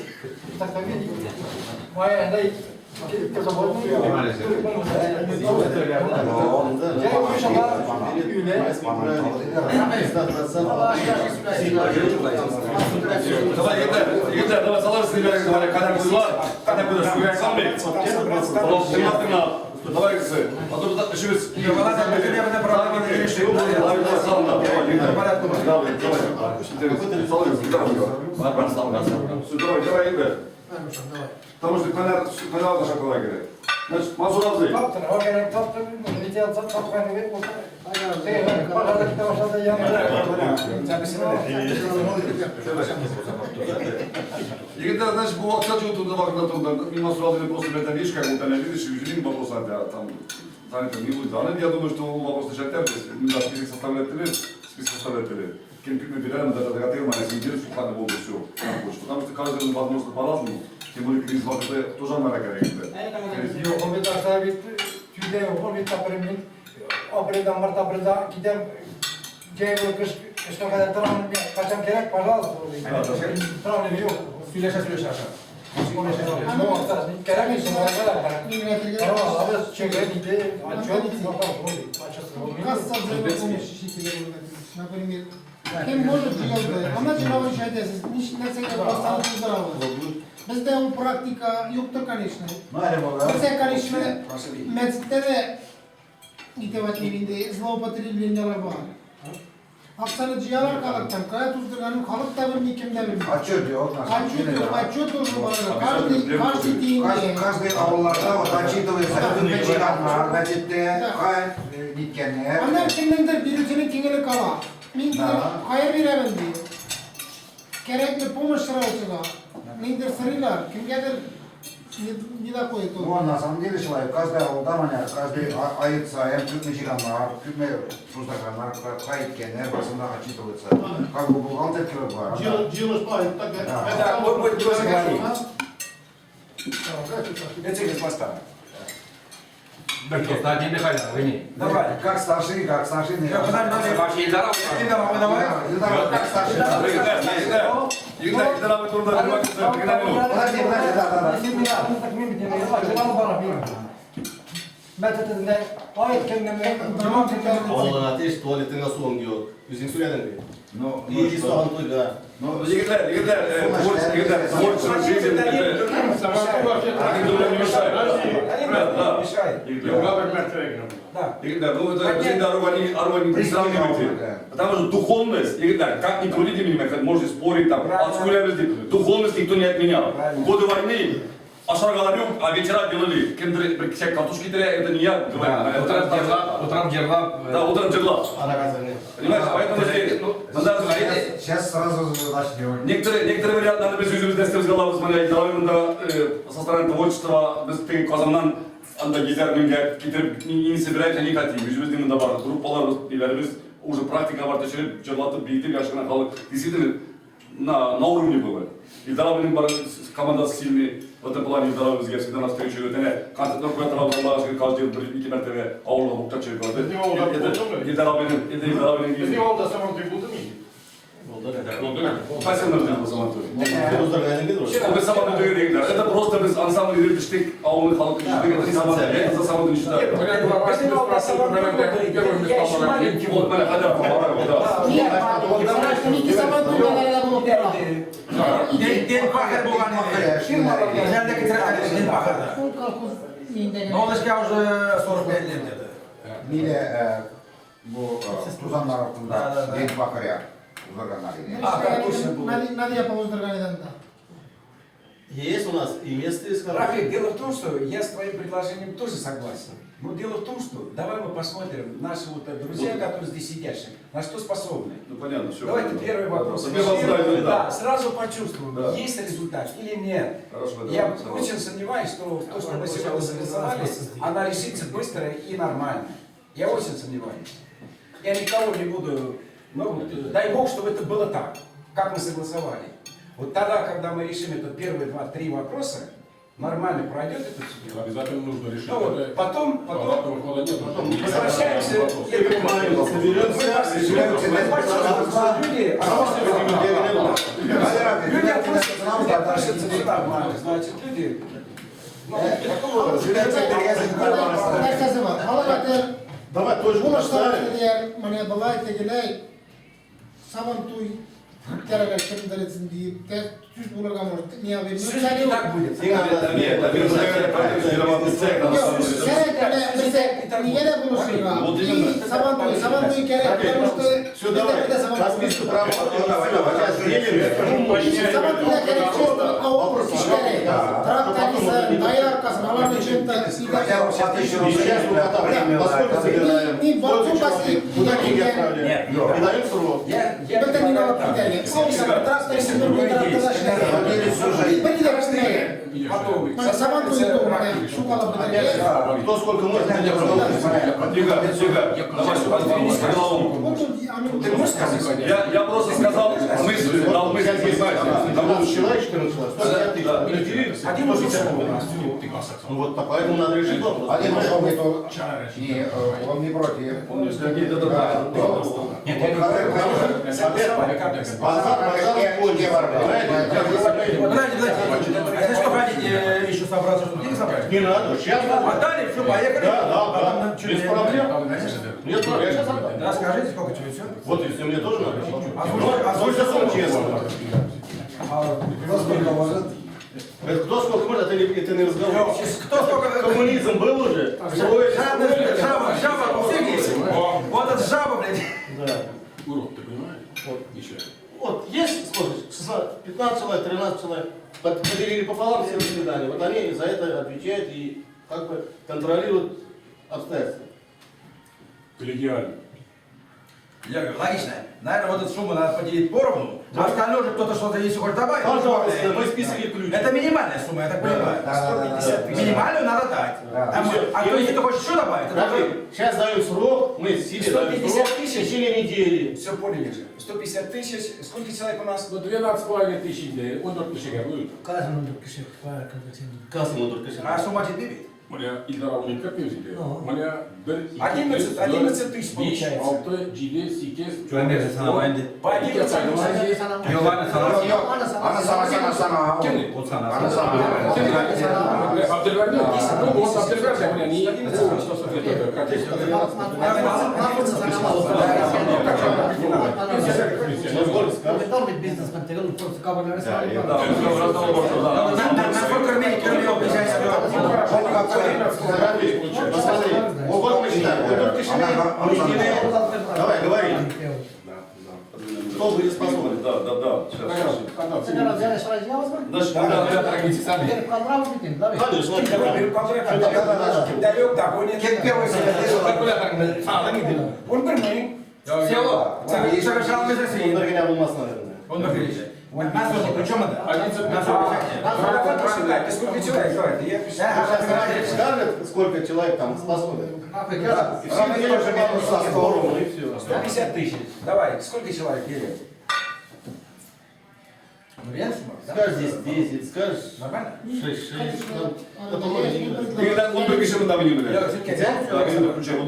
Давай, Егор, давай саларсы, давай, когда будешь сугать сам бей. Давай, ксы, а то тут еще раз. Давай, Егор. Потому что канал наша коллега. Значит, Мазур Абзей. И когда, знаешь, было, кстати, вот туда вокруг мимо сразу просто в этом видишь, как будто не видишь, и жюри вопрос, а там не будет. Я думаю, что вопрос начать список составляет кем мы выбираем, да, доготовим, а если интересно, ладно, было бы все. Потому что каждый возможно по-разному, тем более кризис это тоже она корректная. Что когда травм, качан керек, пожалуйста, травм не бьет. Süleşe süleşe aşağı. Например, кем может делать? Она делала шайдес, не всегда поставить здраво. Без того практика, юкто, конечно. Все, конечно, медсестры и девочки злоупотребление лабар. Aksana ciğerler kalıktan, kaya tuzlarının kalık da bir nikim de bir. Açıyor diyor. Açıyor тоже var. Каждый день. Каждый avlularda вот отчитывается. Күнбе çıkanlar, gazetede kay gitkenler. Onlar kimdendir birisinin kingeli kala. Min kaya bilemem diyor. Gerekli помощь сразу da. Mindir sırılar. Kimgedir не такое то. Ну, на самом деле человек, каждый ауылдан, каждый айытса, күнбе çıkanlar, күнбе туздаганlar, кай gitkenler basında отчитывается. Как бы бухгалтер керек var. Делаешь правильно, так Да, вот будет тоже говорить. Это через моста. Просто один дыхание, вы не. Давай. Как старший, как старший. Ваши Ильдара, Давай. Как старший. Егор, когда вы трудно понимаете, когда Подожди, Oğlan ateş tuvaletine su oluyor. Bizim Suriye'den mi? Ну, İyi soğan tuyga. Егор, творческая жизнь, они друг другу мешают. Да. Мешает. Егор, ну это всегда арва не сравнивайте. Потому что духовность, Егор, как ни крутите меня, как можете спорить там, отскуливайте, духовность никто не отменял. В годы войны Ашаргаларю, а вечера делали, всякие картошки это не я говорю. утром дерла. Да, утром дерла. Понимаешь, поэтому надо говорить. сейчас сразу задачи делать. Некоторые варианты надо без yüzümüzde разговаривать, смотреть, со стороны творчества, без тыгы казаннан, анда гизерминге, кетирип, не собирать, они хотим. Yüzümüzde мында бар, группалар, илерибиз, уже практика бар, тешелеп, жырлатып, бейтип, яшкана халык, действительно, на уровне было. И Дарабинин бар, команда сильный, в этом плане Дарабин бізге всегда навстречу идет. Концерттер қоятыр Аллаға каждый бір-екі мәртебе ауылға мұқтаж жерге барды. И Дарабинин Біздің ауылда Самантөй болды ма? Қайсы мәртебе бұл Самантөй? Biz Вы Самантөй дегендер. Это просто біз ансамбль үйретіштік ауылын халық үйретіштік. Это не Самантөй, это за Самантөй не считаю. Вот, міне, хотя бы, да. Den bakır bu hani. Özellikle den bakırda. Ne olmuş ki уже 40 belli dedi. Niye bu Tuzanlar hakkında genç bakarya uzarganlar yine. Надо я по возрагандан да. Есть у нас и место из Рафик, дело в том, что я с твоим предложением тоже согласен. Но дело в том, что давай мы посмотрим, наши вот друзья, которые здесь сидящие, на что способны. Ну понятно, все. Давайте первый вопрос. Тебе воздаем, Да, сразу почувствуем, Да. есть результат или нет. Хорошо, Я давай, давай. очень сомневаюсь, что то, что мы сегодня согласовали, она решится быстро и нормально. Я очень сомневаюсь. Я никого не буду, ну, дай Бог, чтобы это было так, как мы согласовали. Вот тогда, когда мы решим это первые 2-3 вопроса, нормально пройдет это все дело. Обязательно нужно решить. Ну вот, потом Обратного хода нет. возвращаемся. Вопрос. Люди относятся все нормально, значит, люди... Ну, такого Давай точку Bunu поставим. diğer mane balay tegilay savantuy terega kimdaretsin deyip de tüz bularga может не авери. Жизнь не так будет. Все, давай. Расписку права. Сейчас делим. Хотя бы 50 тысяч рублей. Сейчас мы потом поскольку собираем. Не, бацу баси. Куда деньги отправляем? Нет, И даем срок. Я Это не надо критерии. Владелец уже Потом. Кто сколько может, Ты можешь сказать? Я просто сказал мысль, дал мысль, вы знаете, на будущее. человечка началась. 150 тысяч. Один уже у нас. Ну вот поэтому надо решить вопрос. один ушел не то. Не, он не против. Нет, я Базар кончился. Подождите, подождите. А ты что хотите еще собраться, чтобы денег собрать? Не надо, сейчас надо. Отдали, все, поехали. Да, без проблем. Нет, я сейчас отдам. Расскажите, сколько чего все. Вот и все, мне тоже надо. А Сколько сумм честно? Это кто сколько может, это не разговор. Кто сколько... Коммунизм был уже? Жаба, у всех есть. Вот это жаба, блядь. Да. Урок, ты понимаешь? Вот. Еще. Вот есть сколько? 15 человек, 13 человек. Поделили пополам все заседания. Вот они за это отвечают и как бы контролируют обстоятельства. Коллегиально. Я говорю, логично. Наверное, вот эту сумму надо поделить поровну, а остальное же кто-то что-то если хочет добавить. Пожалуйста, мы списали ключ. Это минимальная сумма, я так понимаю. 150 тысяч. Минимальную надо дать. Там, а то если ты хочешь еще добавить, это тоже... Сейчас даем срок, мы себе даем 150 срок в тысяч. течение недели. Все поняли же. 150 тысяч. Сколько человек у нас? Ну, 12,5 тысяч идей. 14 тысяч будет. Кассовому только А сумма тебе? Моя İldara onu как не взяли? Моя 11 тысяч получается. 6, 7, 8, Şu an nerede sana bende? По 11 тысяч. Yok anne sana. Она сама. O sana. Она сама. Абдельверди. Ну вот Абдельверди, у меня не Metallid бизнесмен tegelikult просто kaubandus. Насколько Армения кормила ближайшего? Посмотри, вот мы считаем, вот только Кишинев, давай, говори. Кто будет способен? Да. Сейчас. Сега взяли разделась бы? Значит, Теперь контракт битим, да? Конечно, Далек, да, он Кем первый Он прямой. Всего. Совершал без он России. догонял нас, наверное. Он говорит. Нас вот причем это? Нас Ты сколько человек? Давай, я пишу. Скажет, сколько человек там способен. И все Равно делают тоже же минус со сто. сторону, и все. 150 тысяч. Давай, сколько человек едет? Ну, я сумма, да? Скажешь здесь 10, скажешь Нормально? 6. он только еще там не Я будет. все-таки Он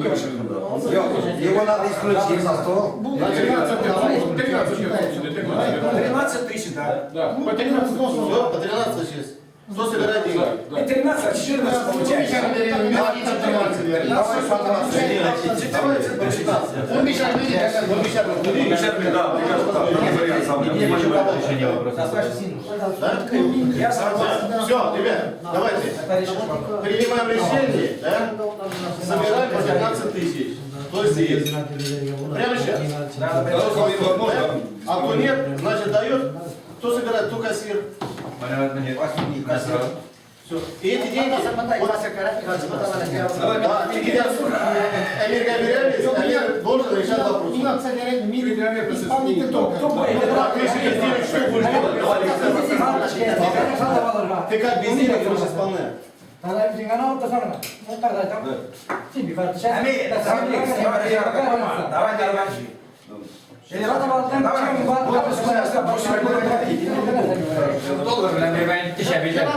только еще Его надо исключить за стол. 13 тысяч, да. Да, по 13 Все, по 13 сейчас. Кто собирает деньги? И 13, а 14 получается. Давай по 20. Он мешает люди, он мешает люди. Да, мне кажется, так. Вариант самый. решение вопроса. Достаточно сильно. Да? Я согласен. Все, ребят, давайте. Это решение. Принимаем решение, да? Собираем по 15 тысяч. Кто здесь? Прямо сейчас. А кто нет, значит дает. Кто собирает, кто кассир. Понятно, нет. Насрал. Все. И эти деньги, вот, да, и я Эмир Габиревич, Эмир должен решать вопрос. У нас, кстати, исполнитель только. Ты как без денег будешь исполнять? Тогда bizim kanal da sonra. Ne kadar tam. Şimdi kardeşim. Давай, давай. Долго же нам не тишабилек.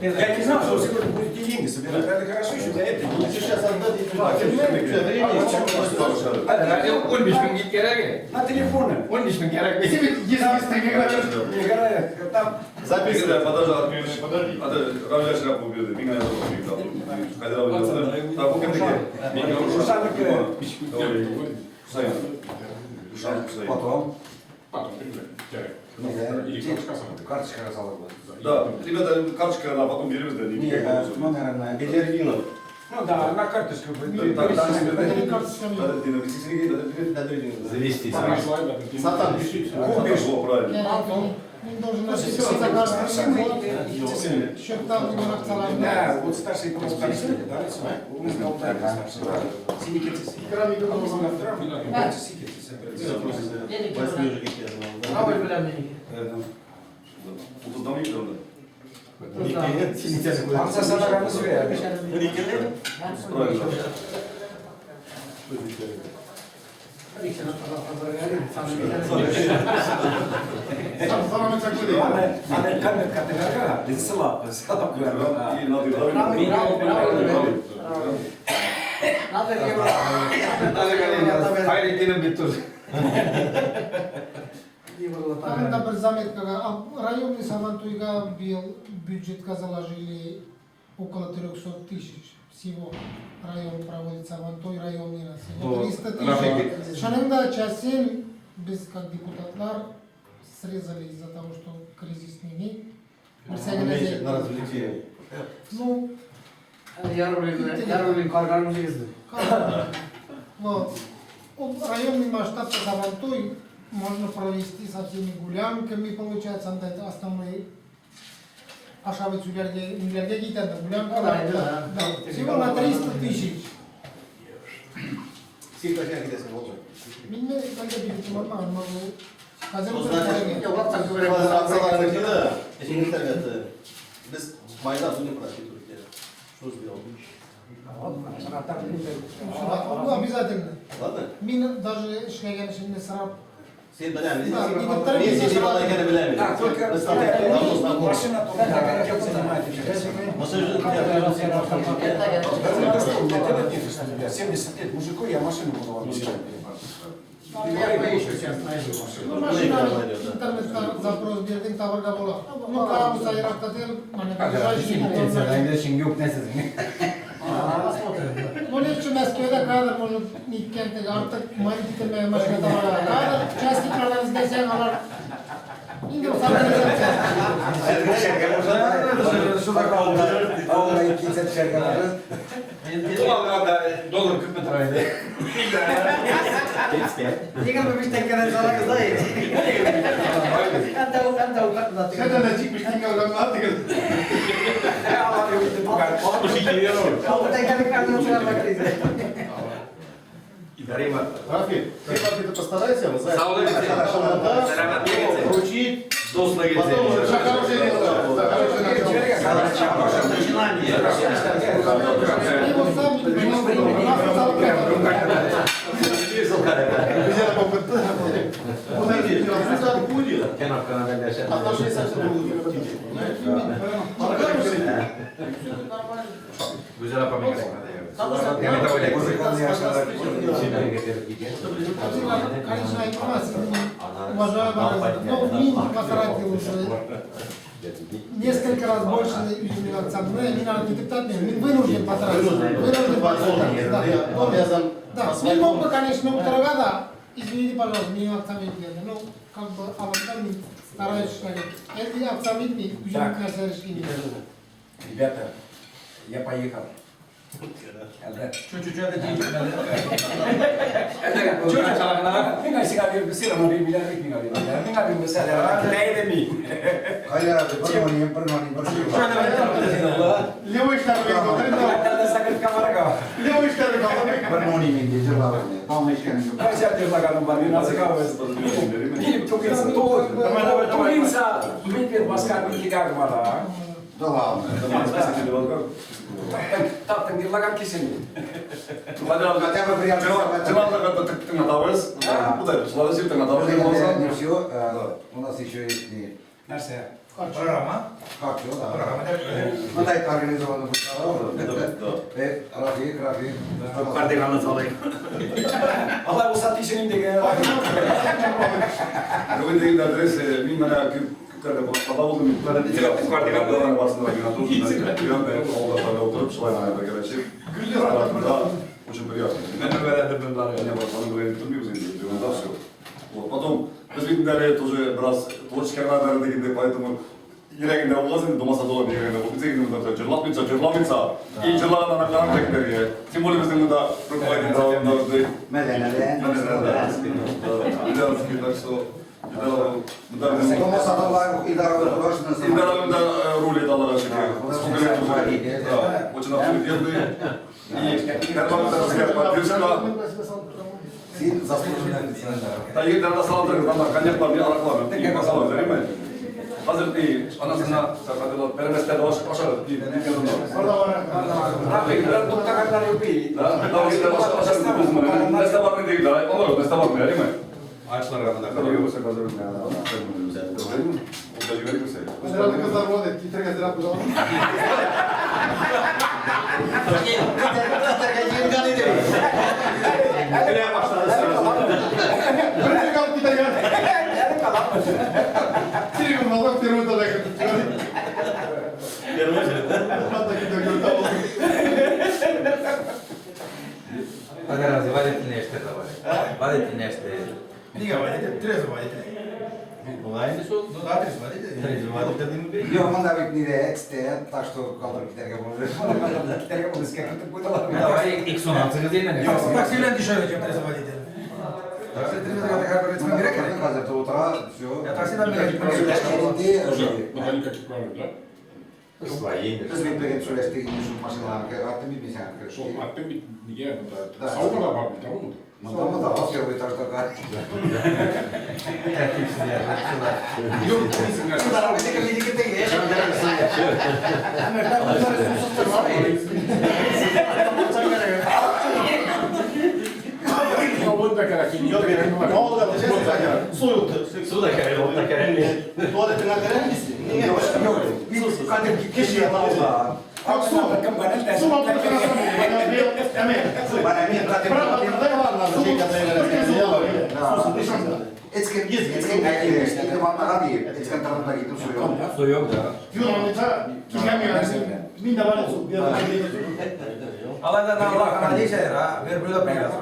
Я не знал, что вы сегодня будете деньги собирать. Это хорошо, еще за это не Сейчас отдадите. Он бишмин гит кереги. на телефоны. Он бишмин кереги. Не говорят, там Запись, подожди. Равля шляпу убили, меня это убили. Когда вы делали, так как Потом. Потом, или карточка сама. Карточка рассылала. Да, ребята, карточка, она потом берем, да, не Номер на Бедервинов. ну да, на карточку. Завести. Сатан, пиши. Пришло, правильно. Он должен расписываться каждый день. Счет там не нахцалам. Да, вот старший просто старший, да, мы сказал так, старший, да. Синикицы. Hamza sana ramazı ver. Ana kamet kategorika, biz salap koyarım. Hayrettin'in bir tur. Там да бір заметка, районный Савантуйга бюджетка заложили около 300 тысяч. Всего район проводит Савантуй, районный раз. Всего 300 тысяч. Шаненда частен, без как депутатлар, срезали из-за того, что кризисный день. На развлечение. Ну, Yarın kararımızı yazdı. вот. Районный масштаб Савантуй можно провести со всеми гулянками, получается, это основной Ашавец Улярге Гитана, гулянка, да, всего на 300 тысяч. Сколько денег здесь можно? Меня когда били мама, могу сказать, Ну, что значит, это да. Если не так, это без майна будем просить Турция. Что сделал? ну, обязательно. Ладно? Мина даже шляген не сраб. Sen bilemedin. Да, и на Ben втором seni bana gene bilemedim. Да, только машина только чем занимаетесь? Masajı 70 лет мужику, я машину буду вам обещать. Ну, машина, интернет запрос бердин табырга бола. Ну, кара bu sayı raktatel, mane ближайший Şimdi yok ne sizin? Ну, легче Москведа кадр может никем-то artık мандитime машина табырга. Кадр, части продавыз десең алар. Инде Что такое? Аула и кицет шерга. Доллар 40 metraydı. Diga bir tekrar sana kızay. Anta ukatla. Sen de çıkmış dinle olanı attık. Kau tekrar bir kartı sonra bakacağız. Рафик, ты как-то постарайся, мы знаем. Sağ olun. Selamat gelsin. Вручить. Dostla gelsin. Потом уже хорошее дело. За хорошее начинание. Его сами, Подожди, результат будет. Отношения совсем другие. Güzel yapamıyor. конечно, информация, уважаемая, но МИН потратил уже несколько раз больше юбилея. МИН не депутат, МИН вынужден потратить. Вынужден потратить, да. Обязан. Да, МИН мог бы, конечно, утрогада, извините, пожалуйста, МИН акцамент, ну, как бы, а вот там стараюсь, что эти акцамент, Так. решение. Ребята, я поехал. Çocuk öyle değil. Çocuk çalaklar. Minä sigarin silloin oli mitä rikkinä oli. Minä bin mesela leide mi. Kaya permoni bersih. Leo işler bekliyor. Tällä sakit kamera. Leo işler bekliyor. Permoni minti sellainen. Pammisken. Kai sieltä takana vaan niin se kauheasti. Niin tukin saa. Minkin paskaa minkin karmalla. Doha. Tattenkin lakan kisin. Tengah tawes, putar, selalu sih tengah tawes yang Не masa. все. У нас еще есть не Näissä. Programa. как все, да. Programa. Мы так организовано Рафик. Kardiganlı salayım. Allah bu saat işinin de Kalau kita ingat adres, ini mana kita pada waktu itu ada di jalan kuartiran orang pas lagi ngatur, nanti dia kalau pada oturup selain ada bergerak очень приятно. Меня пацаны говорили, тут мюзик, да, все. Вот, потом, разве далее тоже раз творческий раннер дегенде, поэтому ирегенде улазим, думаса дома ирегенде, букзегенде, да, жерлапница, и жерлана на канал тектерге. Тем более, если мы да, руководитель, да, Medenelen. итальянский, так что, Como satıllar idare başındasın. Идаралында рулит аллаға шүкір. Сколько лет уже, да, очень авторитетный. И карманында бізге поддержка. Сен заслуженный официально. Та егер анда саламдырып, анда коньяктар, не араклар, теңге салам, жараймай. Қазір и анасына сақатылар, переместерді ашар, Orada var. Rafi, ben bu takarlar yapayım. да, ашар bizimle. Neste var mı değil, da, olur, neste var mı, жараймай. Açlar ramada Kada kalıyor. его се казва, да живеем се. Ziraatı kızlar bu arada. Titrek ziraat bu zaman. Bırak kalk gider ya. Siri bu malak terör da bekliyor. Hatta gider gördü ama. Hadi razı, vadetli işte de var. Vadetli işte. Liga vadite, treze vadite. Aynı sol. Adres vadite. Treze vadetli değil mi? Joo, mä tarvit niiden ekstejä, tak što kaltar kiterkä mulle. Kiterkä mulle skekkiä kuitella. Давай иксон алсаңыз енді. Taksiyle dışarı geçeceğim treze vadite. Taksi treze vadite kadar etmem gerek ya. Каза до утра, всё. Ya taksiden bile gitmem gerek. Вот они как правильно, да? Свои. Jos viimein sulle sitten sun masinaan, että mitä sä Что, а ты не Да. сауна вам, кому-то? Mutta mä taas jo viitar takaa. Miten liikin tekee? Ondan kerran Yok ne oldu kardeşim? Su yoktu. Su da kere, o da kere. Tuvaletin kadar misin? Niye? Yok, biz kadir keşke yapalım. Su mu kadar Bana niye kadir Etsken äiti, sitten vaan hadi, etsken tarvittaa kiitos sujuun. Su yok da. Yunanlıca kimemiyor. Min de var ya su. Bir adam Allah'tan Allah kana değil şeyler ha. Ver böyle bir yaz.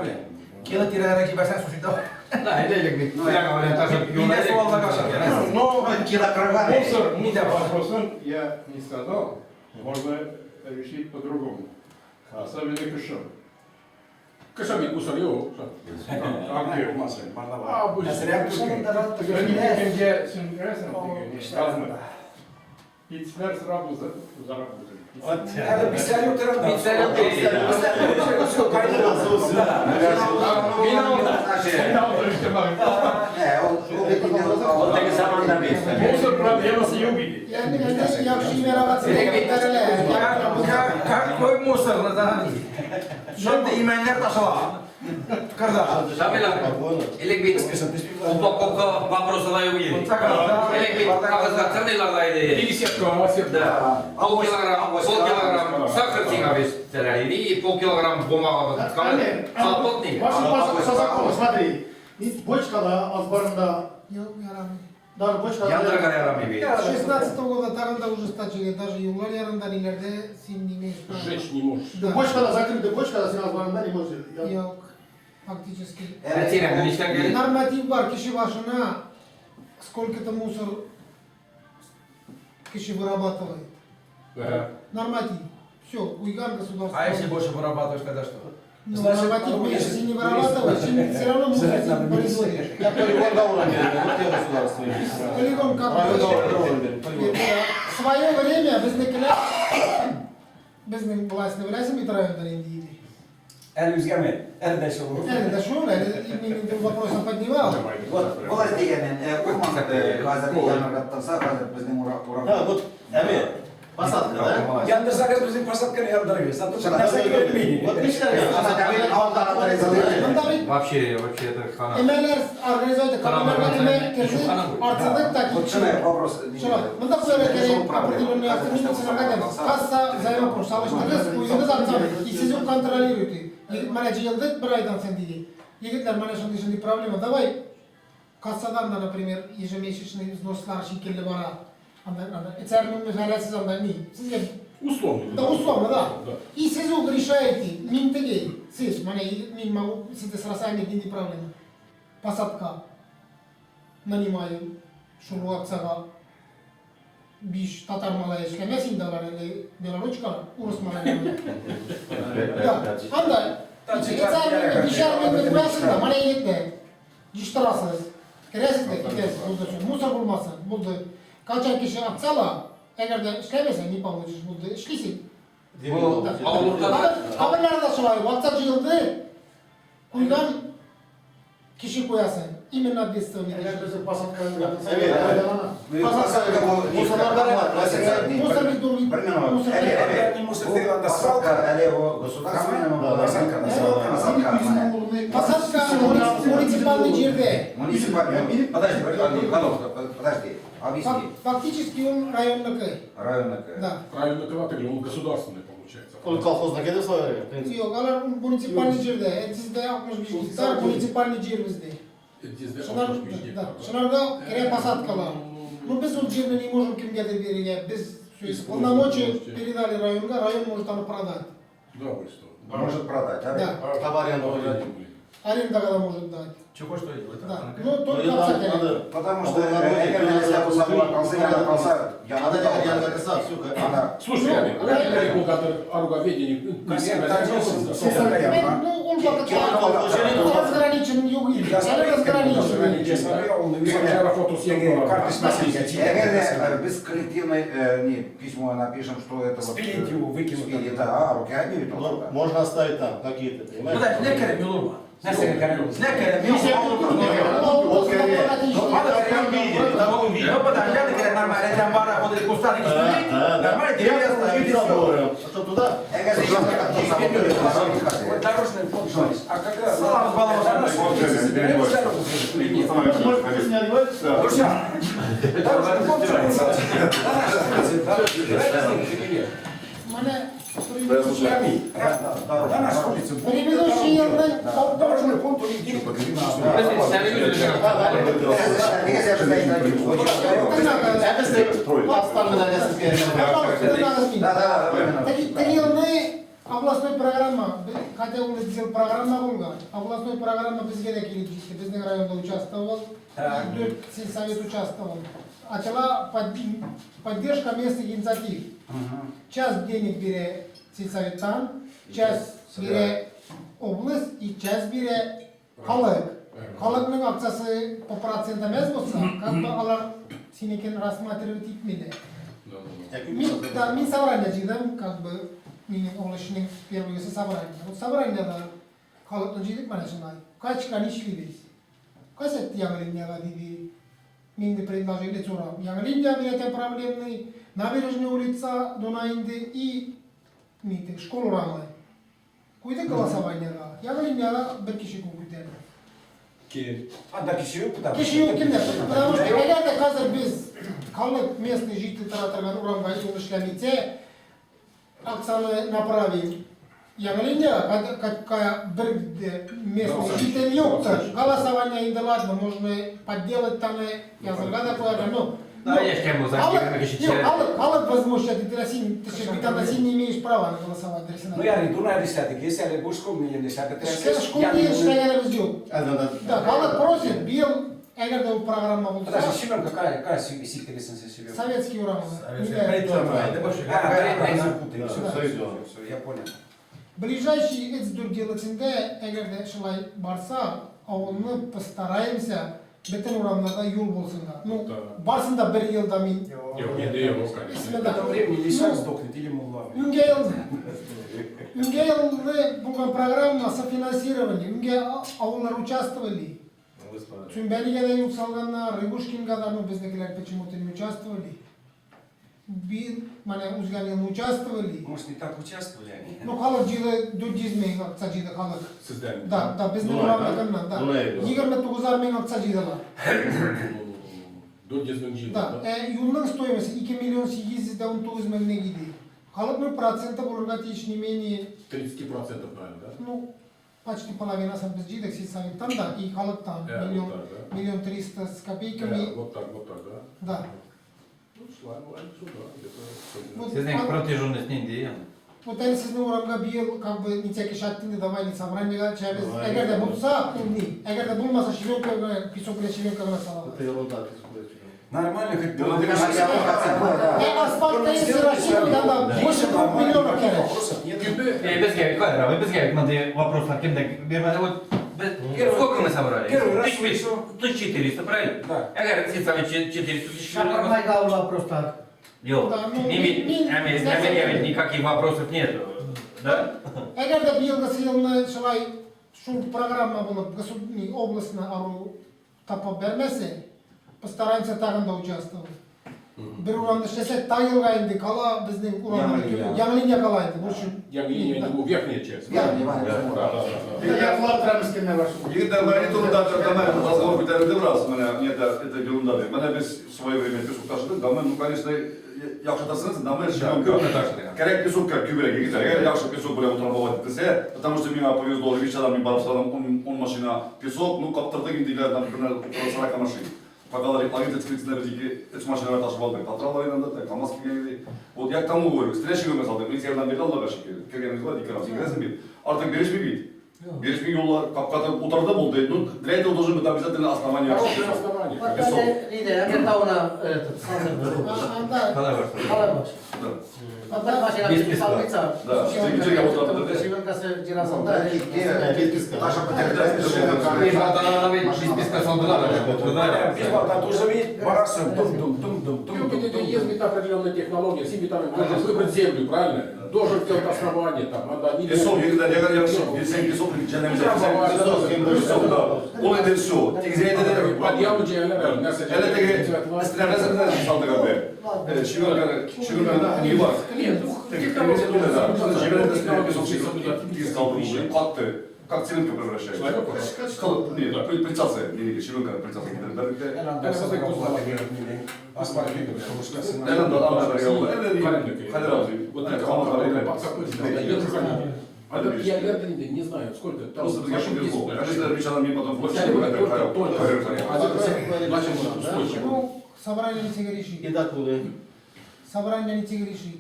Kilo tirana ki basan susita. Da, edecek bir. Plaka orientacija. Bir de su Allah kaşar. No, kila kragane. Спонсор вопросом я не сказал, можно решить по-другому. Особенно кэшом. Кэшом я кусал его. А где? А, будет. Где сингрессом, Гитцнер сразу заработали. Hadi bir sen yok tarafta. Bir sen yok değil. Спонсор проблема с юбили. Yani yakşı meravat sekreterle. Koy musarını da. Şimdi imenler taşıla. Karda. Шамила, элек упаковка вопрос задаю ей. Элек кагазга цырнайлардайды. 50 сетка. Да. Полкилограмм сахар теңабес терәлиди и полкилограмм бумага қалпотник. Ваши сазакова, смотри. Бочкада, азбарында, Yok yaramıyor. даже бочкада. Яндырга ярамай. 16 года тағында ужесточили, даже юллар ярымдан илерде сен не имеешь права. Сжечь не можешь. Да. Бочкада закрыта, бочкада sen azbarında не можешь. Yok. Фактически. Терем иштен келет. Норматив бар, киши başına сколько-то мусор киши вырабатывает. Да. Норматив. Все, уйган государство. А если больше вырабатываешь, тогда что? Ну, Значит, норматив ну, меньше, если- если не вырабатываешь, все равно Знать надо мусор производишь. Я полигон на уровне, вот те государства есть. Полигон как Район бы- на уровне, полигон. В свое время bizning властный власти бит райондан инди иди. Әлүзгәме, әрдәші olur. Yani de şöyle, мен бұл вопросын поднимал. Власть дегенмен, урман қазір янырғаттанса, қазір біздің Да, вот, Амир, посадка, да? Янды сағыз біздің посадканы ярдыры. Зато Вот нәрсе көрмейді. Мында бит Вообще это хана. эмелер организовать коммунальный эме керсин артсыздык так Вот шынай вопрос. Мында көре керек определенный автомобиль касса взаимопомощь салыштырыз, өзіңіз атсаңыз, и сіз оны контролируете. Егіт мана жиылды, бір айдан сен дейді. Егітлер мана шындай проблема. Давай кассадан да, например, ежемесячный взнослар шекелі бара. Эцернің мәселесіз анда не? Сізге Условно. да, условно, да. И сіз ол решаете, мен тегей, сіз, мана мен могу, сізді срасайме деньги проблема. Посадка. Нанимаю, шуру акцияға. Биш татар малай эшлемесин далар, или белоручка, урыс малай. Да, андай. Эцернің бишармен курасың да, мана егетте. Жиштырасыз. Кересіз де, кетесіз, болды. Мусор болмасын, болды. Kaçan kişi atsala, eğer de işlemesen ne получишь, burada işlisin. Haberlerde de şöyle, WhatsApp yıldı, kuyudan kişi koyasın, imin adresi Eğer ödeyecek. bizim pasatka'nın yapılsa, Evet. Mусор biz dolu, mусор Посадка, але его государственному Посадка муниципальный жерде. Муниципальный. Подожди, подожди, объясни. Фактически он районный. Районный. Да. Правильно ты ответил, он государственный получается. Он колхозна кеде в свое время? Yok, alar municipalный жерде. Sizde 65 hektar municipalный жер bizde. Шынарда керек посадкалар. Но біз ол жерді не можем кімге-то беруге. Біз полномочия передали районға, район может аны продать. Да, вы что? Может продать, да? Да. Товар арендовать. Арендаға да может дать. Чего что делать? Да. Ну, только отца Потому что если я посадила колсы, я колса, я Надо надо делать организацию, все, Она Слушай, Амир, когда аруговедение, Ну, он пока разграничен юг, разграничен. Эгер без коллективной письмо напишем, что это вот... Спилить его, выкинуть. Спилить, да, руки отнимут. Ну, можно оставить там какие-то, понимаете? Куда? Не керем, Юлума. Не керем. Ну, подожди, я керем нормально, там бара, вот эти кустарники, нормально, деревья Что туда? Вот дорожный фонд. А когда... Салам с баллоном. Может, пусть не одеваются? Дорожный фонд. Да, наш улица. Предыдущий елдың Дорожный фонд у них денег Триылны областной программа, хотя он сделал программа болған. Областной программа бізге де келіп жетті. Біздің районда участвовал, 4 сельсовет участвовал. Атала поддержка местных инициатив. Часть денег бере сельсоветтан, часть бере область и часть бере халық. Халықтың акциясы по процентам емес болса, как бы алар сенекен рассматривать етмейді. Мен собрание жидам, как бы, менің олышының первый собрание. Вот собраниеда халықтың жидік мана шынай. Качка нешлейбіз. Касет Яңылинияға дейді. Менде предложили цура. Яңылиния берете проблемный, набережная улица Дунаинды и мите, школу рамай. Куйды голосованияға. Яңылинияға бір киши көңілдері. Анда киши yok, потому Киши yok kimде? Потому что егер де қазір біз халық местный житель таратырған урамға жол ішлемейте, акцияны направим. Яңылинияға, какая бір местный житель ёпты. Голосование инде ладно, можно подделать там, язырға да қояды, но... Да, я ж кем Халық возмущает, ты сен не имеешь права на голосовать. Ну я не думаю, что если я школ не Школ не ишлегені біз жоқ. Да, халық просит, бил эгер де бул программа Подожди, болса, Семен, какая сектор себе? советский уран. Я понял. Ближайший эцдурделецинде, эгер де шылай барса, ауылны постараемся бетен урамларда юл болсынга. Ну, Да. барсында бір жылда мен. Не даем, конечно. В это время Лисан сдохнет или Мулла. Үнге жылы булган программа софинансирование, үнге ауылдар участвовали. Цумбелиге да юл салганна, Рыбушкинга да, ну бездекилер почему-то не участвовали. Бил, мане узган ел участвовали. Может, не так участвовали они? Ну, халык жылы 400 мең акча жыйды халык. Сізден. Да, безден Дунай, урамлаганнан, да. Дунай, да. 29 мең акча жыйдылар. До 10 жил. Да, юлның стоимости 2 миллион 819 меңне киди. Халыкның проценты булырга тиеш не менее, 30% правильно, да? ну, почти половинасын біз жыйдык сельсоветтан да, и халыктан Вот так, да? миллион 300 с копейками, Вот так, да? да. Ну, шлайм, сюда, где-то. Вот, Сіздің протяженность ненде яғни? вот әлі сіздің урамға бийыл, как бы, нитеки шаттинде давай собраниега чабыз, Давай. эгер де булса, улни, эгер де булмаса шивенкага, песок беле шивенкага салалы. Это ерунда. Нормально, хоть Ну, ты Асфальт теннисі расчетованда больше 2 миллионов керек. вопросов нет. Бізге, квадра, бізге мындай вопрослар кімді бермеді? Вот, сколько мы собрали? Первый раз 1400, правильно? Да. Эгер сетсами 400 тысяч Шапармай калды вопрос так. Йо, Да, ну, ведь никаких вопросов нету, да? Эгер де бийылғы сыйылны шылай шу программа булып, областна ару тапа бермесе, постараемся тагын да участвовать. Бир урамды иштесек, тайылга инди кала биздин урамды жаңы линия кала инди. Бул үчүн Я не думаю, верхняя часть. Я понимаю. Яқлар трамскенне башы. Егер мәне турында мен разговор көтерілді біраз, міне это ерунда деп. Міне біз в свое время песок ташыдық, да мен, ну, конечно, яқшы тасыңыз, да мен шивенка. Керек песокка күбірек егітер, егер яқшы песок біле утрамбовать етсе, потому что меня повезло, вечером мен барып салам, он машина песок, ну, каптырдық индилер, например, 40 машин. Пока лагерь циклистler bizdeki üç maşinaya taşıp aldık. Patralar yanında da kalmaz ki geldi. O yak tam oluyor. Streç yığılmaz aldık. Biz yerden beri Allah'a şükür. Kergenimiz var, dikkat alsın. Gelsin bir. Artık beriş mi bit? Beriş mi yollar kapkada otarda buldu. Ну, для этого должен быть обязательно основание. Хорошее основание. Вот это идея, где-то у нас этот анда Қалай бар? қалай баш. Да. Вот бір машина Без бізге салмайса, Да, стегничек отырады, да. шивенкасы жинасын да. Наша Biz pizka saldılar. Без вода тоже видит, барасы, дум-дум. Есть ведь определенная технология, все там должен выбрать землю, правильно? Должен сделать основание, там, надо... Песок, я sen песок, cenemize песок, да. Он это все. Подъяву ciğerler, nasıl Elle de istenemezsen saldı galiba. Şivanka iyi var. Из колдуши, как-то, как цементку превращаешь. Нет, прицелся, широкая прицелся. Я не знаю, сколько там. Просто я повезло. Конечно, отвечала мне потом в ну собрание не тегі решит. И так было. Собрание не тегі решит.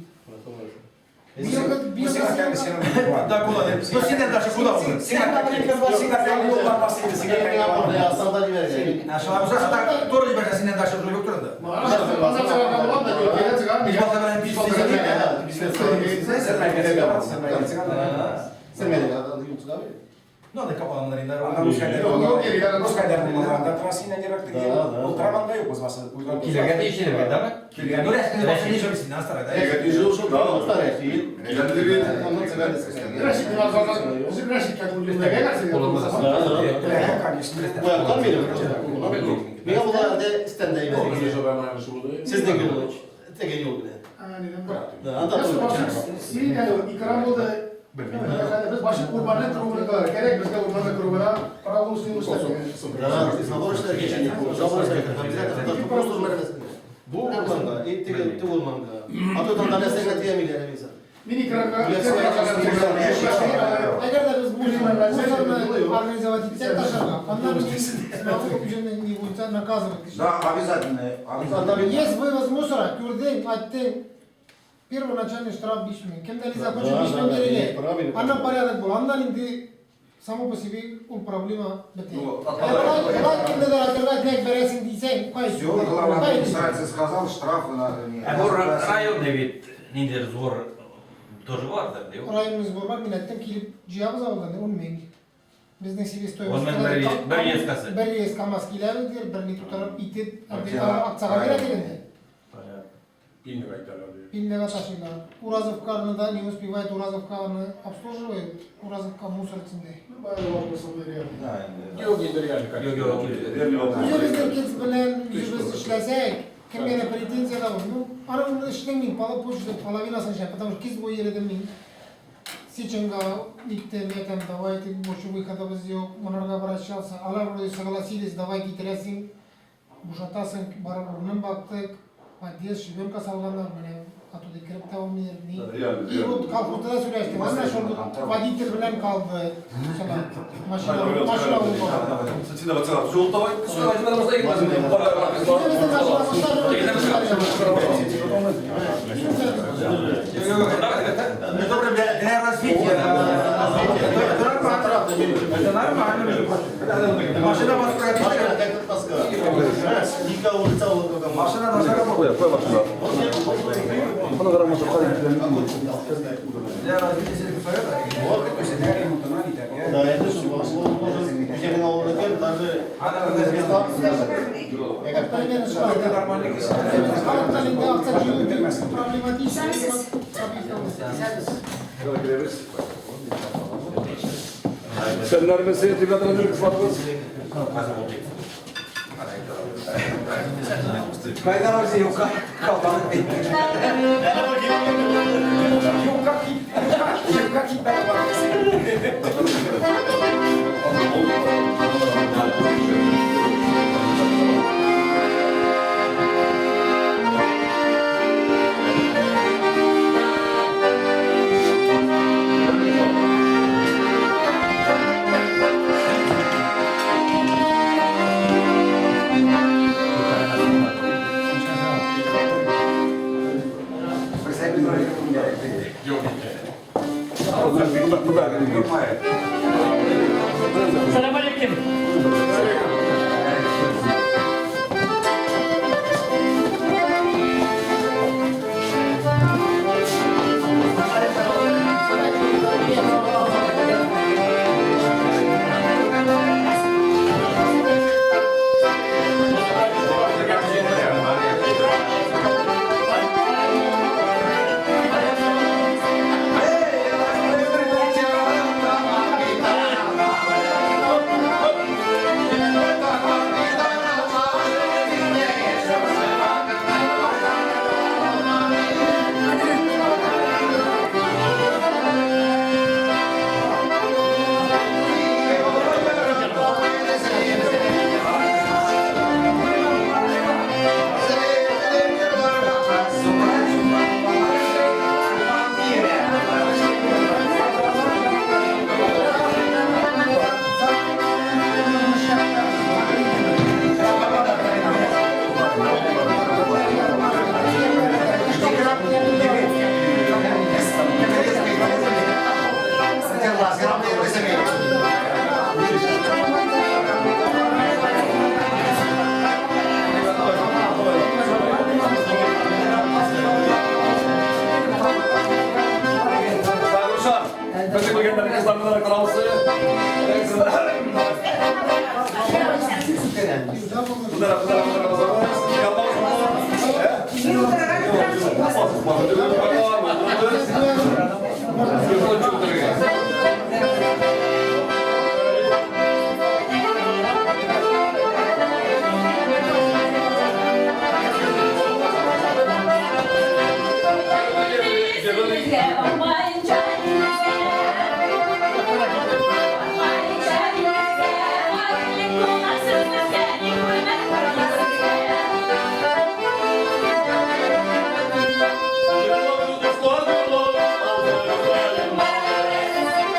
Да, куда? Ну, сиден даже куда уже? Я солдат не верю. А что, обзор, так, тоже не бача, сиден даже уже люк тұрды. Ну, да, капалам нариндар. Килерге дейшілерге, да ма? Килерге дейшілерге, да ма? Килерге дейшілерге, да ма? Меня была стендей. Sizden gülüyor. Tek yol bile. Da, anda Biz başı kurbanlık grubuna gerek bizde kurbanlık grubuna para buluştuğumuz Да, заборочная речь. Заборочная обязательно. Просто умерли. Bu manga, itti bu manga. Ato tam tane sekret yemiyor yani insan. mini kıraka Эгер де біз мусорны организовать etsek ташарға, ondan налог üzerine не будет наказывать. Да, обязательно. Есть вывоз мусора, күрдең, аттең, первоначальный штраф 5 000. Кемде ли захочет 5 000 береге. Андан порядок бол. Андан инди само по себе проблема бете. Ну, Когда да отрывать нек бересин дизайн, кой Все, глава администрации сказал, штрафы надо не. Bu rayonda bir nedir zor тоже vardır diyor. Районный сбор бар, мен айттым килип жыябыз ауылдан, 10 мең. Биздин себестоимость. Он мен bir ескасы. Бир ес КамАЗ килебиз дер, бирни тутарып итеп, акцияга берет дегенде. Пильный айталады. Пилнега ташыйлар. Уразовканы да не успевает Уразовканы обслуживает, Уразовка мусор içinde. Bayağı vapursa veriyor. Yok, это реально как. Yok yok. Реальный вопрос. Yüzümüzde kez bilen yüzümüz işlesek, kimgene претензия да var. Ну, ана işlemeyin, pala почта, половинасını şey, потому что kez bu yere demeyin. Сеченга, никте там, давайте больше выхода yok, монарга обращался, алар вроде согласились, давайте трясим, бушатасың, барабурнын бактык, подъезд, шибенка салгандар, мене атуда кирип табылмайыр, не. Реально, И вот колхозда да сүрәштем, анда шол водитель белән калды, машина булды. Сатина бацара, все давай. Все, возьми на мостовик. Добре, для развития. Это нормально, между прочим. Машина вас Машина как-то таскает. Ника улица, Машина должна работать. Для развития сельхозсовета. да, это же где на уровне даже Примерно что Нормальный халыкталинде акция жыйып проблематичный. Sen neredesin? Rебята, на смотрят. Kaydan arası yok. Kaldan. Selam aleyküm. Bizi bugünlerin kızlarından kralsı. Bunlar Thank you.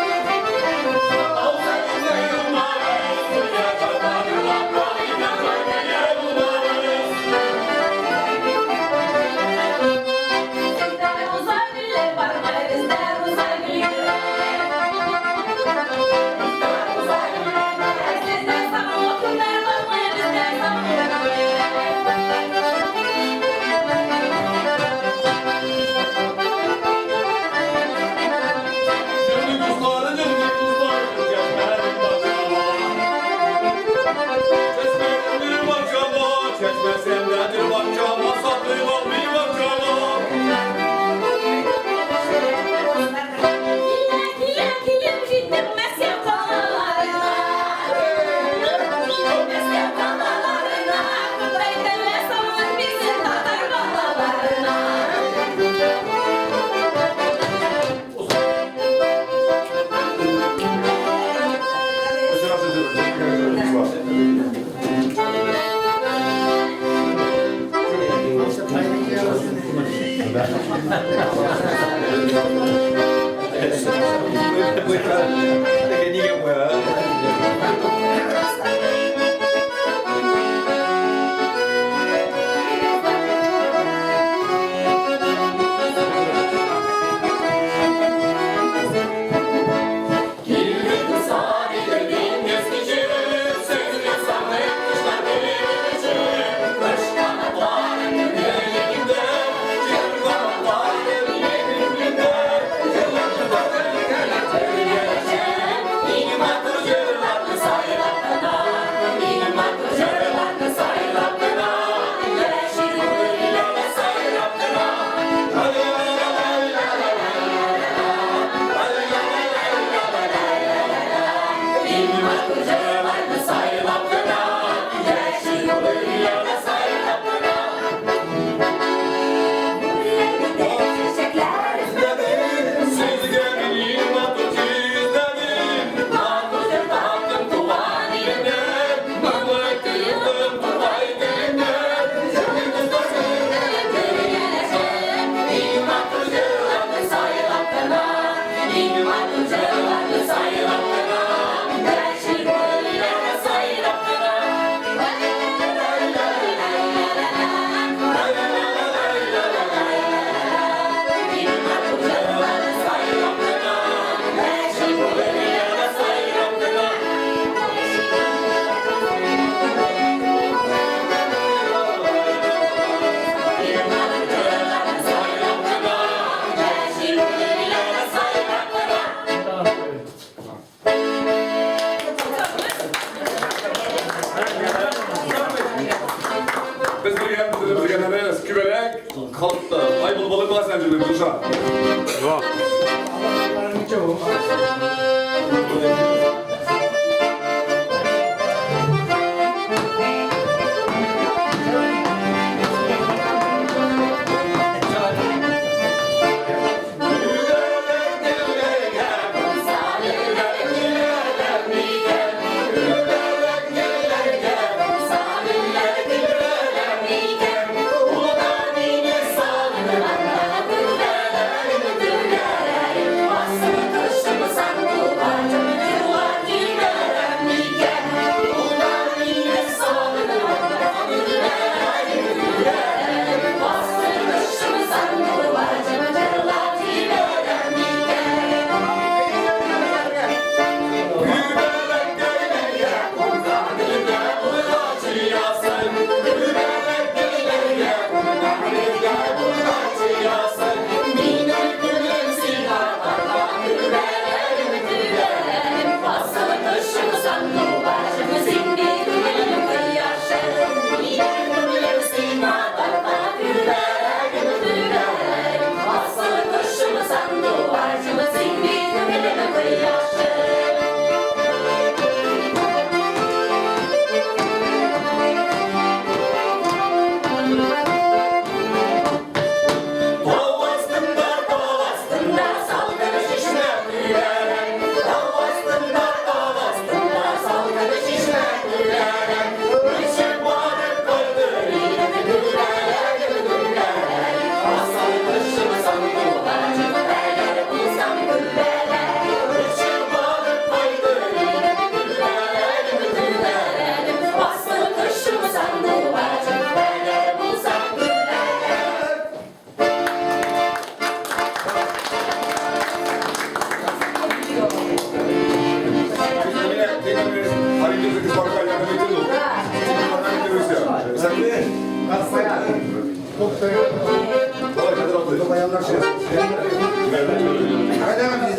Biz birgenere küvelek, kalıpta, aybıl balık var sence bir kuşa.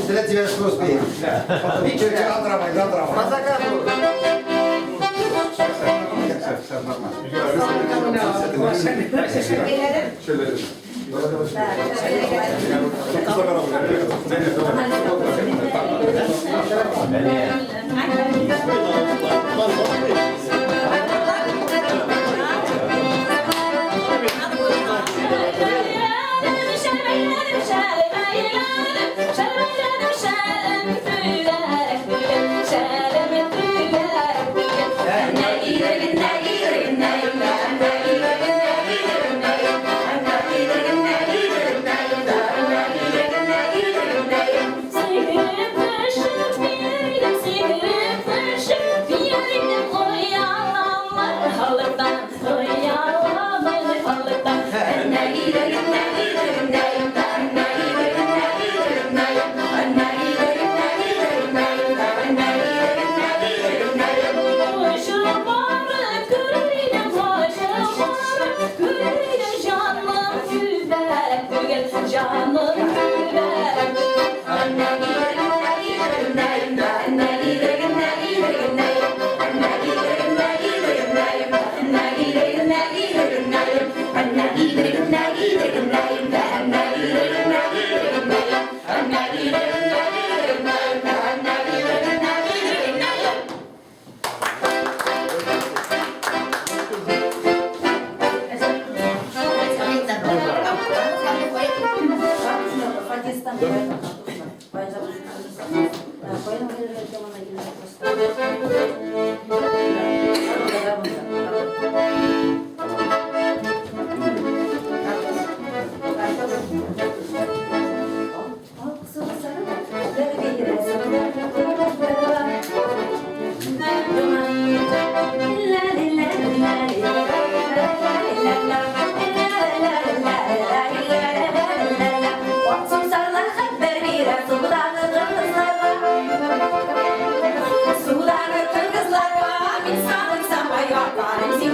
Для тебя что успеем? Завтра, завтра. По закату. Сейчас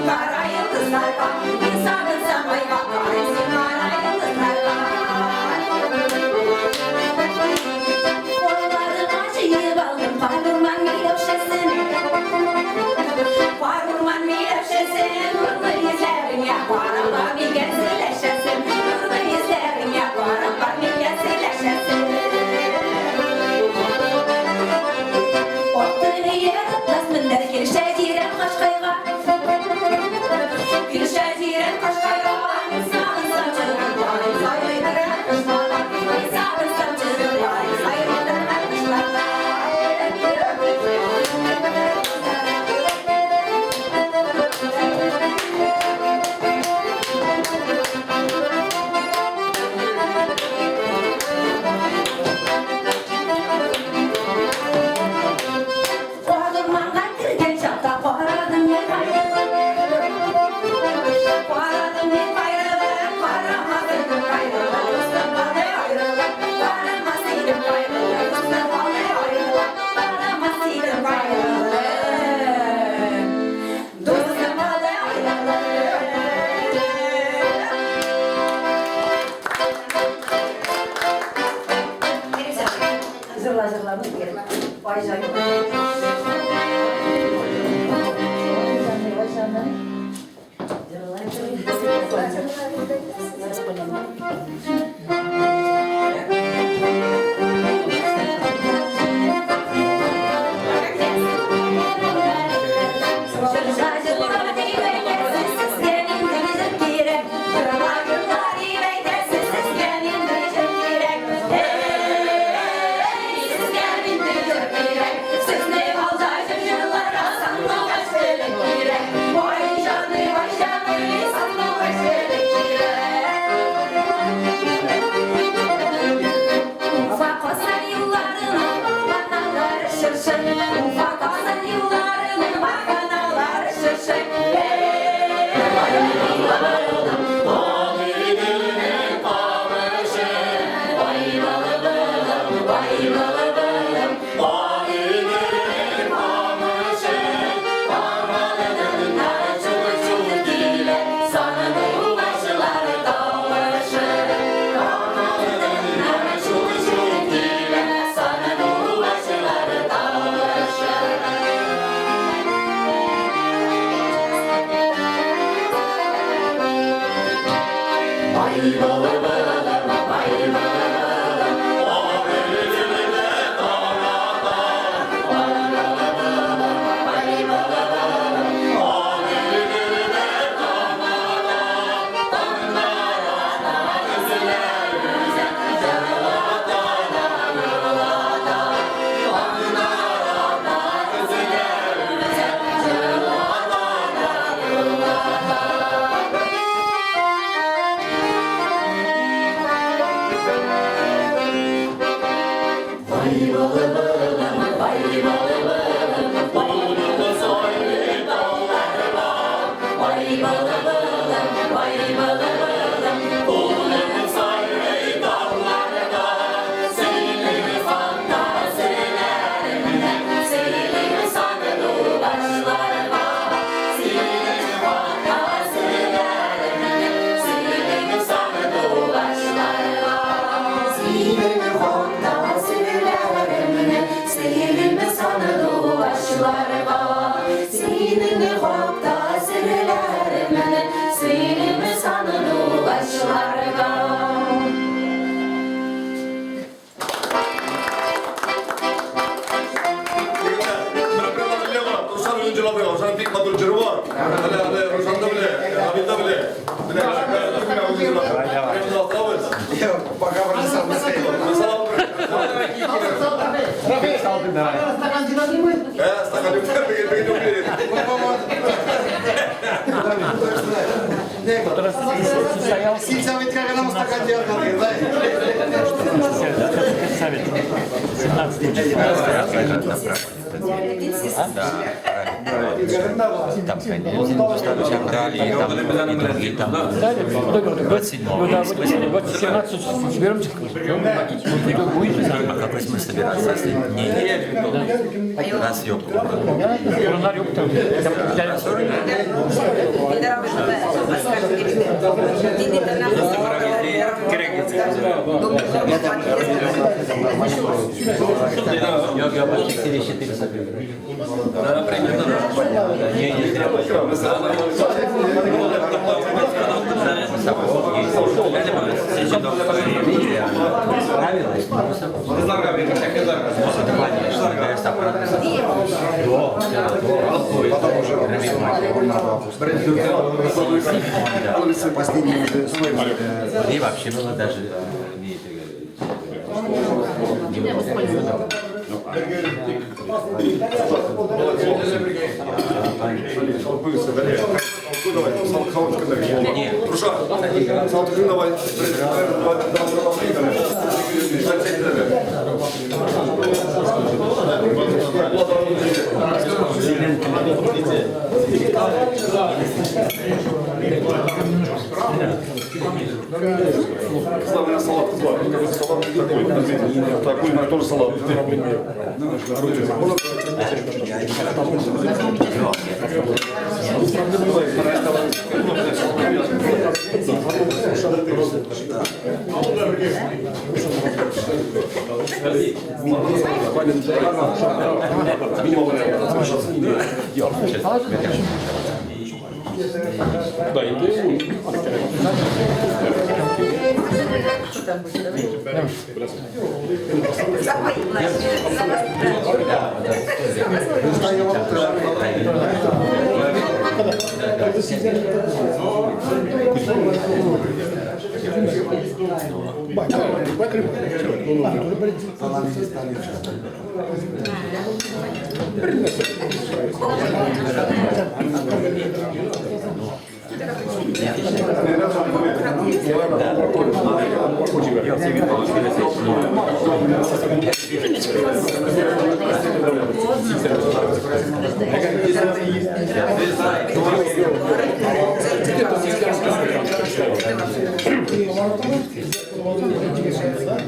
kara yıldızlar var. İnsanın samayı var, kahretsin kara yıldızlar var. Kollarım acıyıp aldım, parmağım milevşesini. Parmağım milevşesini, nurlu izlerim ya, parmağım bir gençleşesin. Nurlu izlerim ya, parmağım bir gençleşesin. Ottunu yerim, tasmındır kirşeciren kaşkayga. Kirşeciren kaşkayga, insanın saçını yarın sayıdır kışlarda. İnsanın saçını yarın sayıdır kışlarda. Bağırmağına girgen çapta paradım yer bayrağı. Paradım yer bayrağı, paramasıydım bayrağı. Mustafa'da ayrılık, paramasıydım bayrağı. Mustafa'da ayrılık, paramasıydım bayrağı. Mustafa'da ayrılık. Hazırlamış bir Baycan. Ufak Hasan yıllarının bakanaları şırşır. Ufak Hasan yıllarının bakanaları şırşır. Сельсовет как она стакан делает, да? Там Хиндустан брали, и другие там. 27-го. Вот 17 соберемся. А какой смысл собираться, если не на съемку? Onlar yok tabii. Yok ya ben çektiği eşitleri sapıyorum. Не треба. Последний уже свой. И вообще было даже Славный салат, салат такой, такой, но тоже салат. Да, и ты.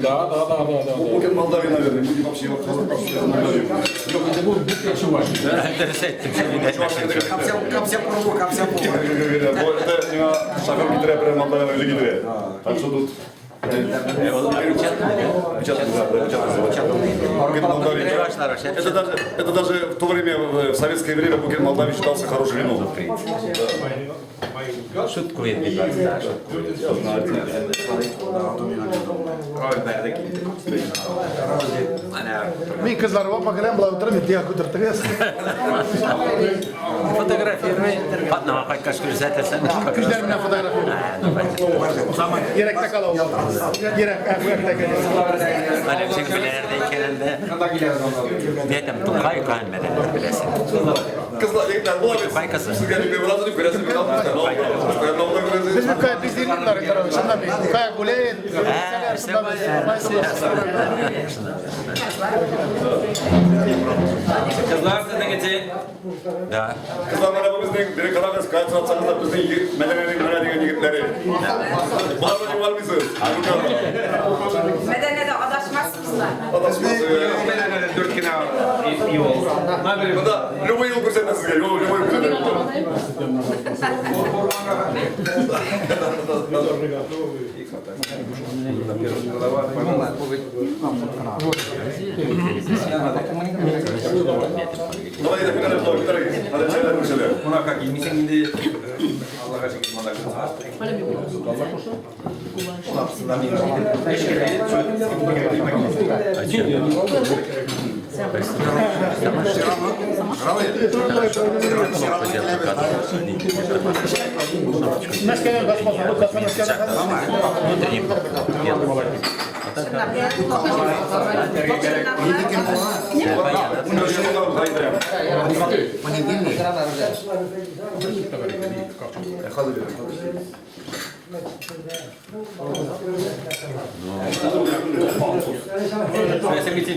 Да. Букет Молдавии, наверное, будет вообще Это не шофер гитаре, прям Молдавии или гитаре. Так что тут... Это даже в то время, в советское время, Букет Молдавии считался хорошим вином. Шутку відбивати, так, шутку. Mi kızlar baba kalem bulav tırmı diye kudur Фотографируй. Одного хоть кашку zaten. Güzel bir fotoğrafı. Zaman gerekte kalalım. Gerekte kalalım. Hani çekmelerdeyken de dedim Tukay kaynmeden bilesin. Kızlar, yekler, bu abi. Kaykası. Sıkıntı bir biraz önce göresim bir kalmışlar. Biz bu kaya biz dinliyorlar tarafı. Şundan bir kaya gule. Kızlar sizin için. Da. Kızlar bana bizden biri kalamaz. Kaç atsanız da bizden Meden'in yigitleri. Bağırma yuval mısınız? Medenede adaşmazsınızlar. Adaşmaz. Meden'de 4 kina yol. Bunda любой yıl көрсетті sizге. Любой yıl көрсетті. Давай это финальный блок, второй. Надо чайно решили. Buna как, емесеңінде Аллаға шекет мада Meskeler kaçmasın. Bu kasa meskeler Sen git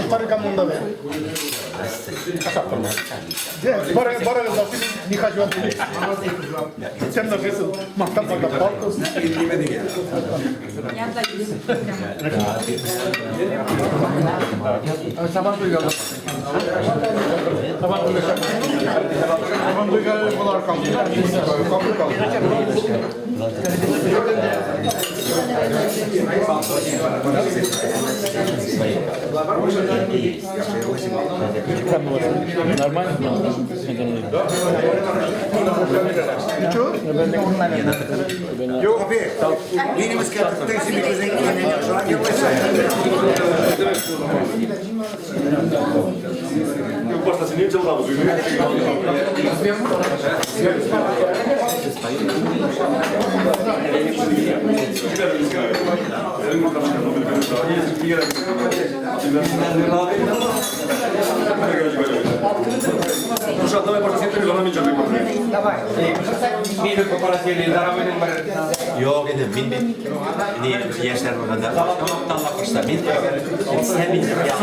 Pare cam undă vei. Bara da fi ni ca joan. Semna că să mă tam pe parcă. Sabatul gel. Sabatul gel bunlar kaldı. Kapı kaldı. Нормально? Abi, minimiz kıyafetleri bir zengin şu an Basta se nici l-am văzut. Nu știu, давай просто sempre la mici pe copii. Давай. Minu koparasieli daravai number. Joo, niin Järjestelmällä tällä kosta mitkä. Se mitkä.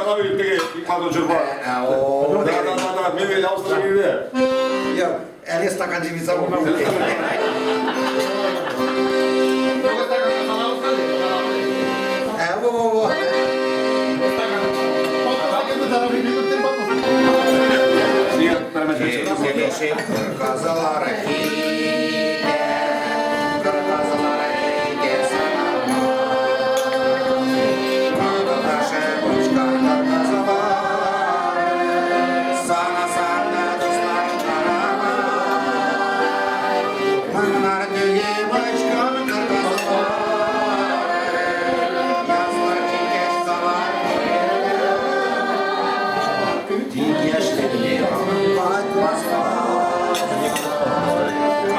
остановить такие, их надо журба. Да, мен Австрия. Yok, eli stakan cimisa bu. Bu. Gelişip kazalara gide, kazalara gide sana. Arkadaşı uçkanlar kazalar, sana dostlar karama. Bunlar düğüm uçkan kazalar, yazlar çingeç zaman koyuyor. Yaşlı Kalkmaz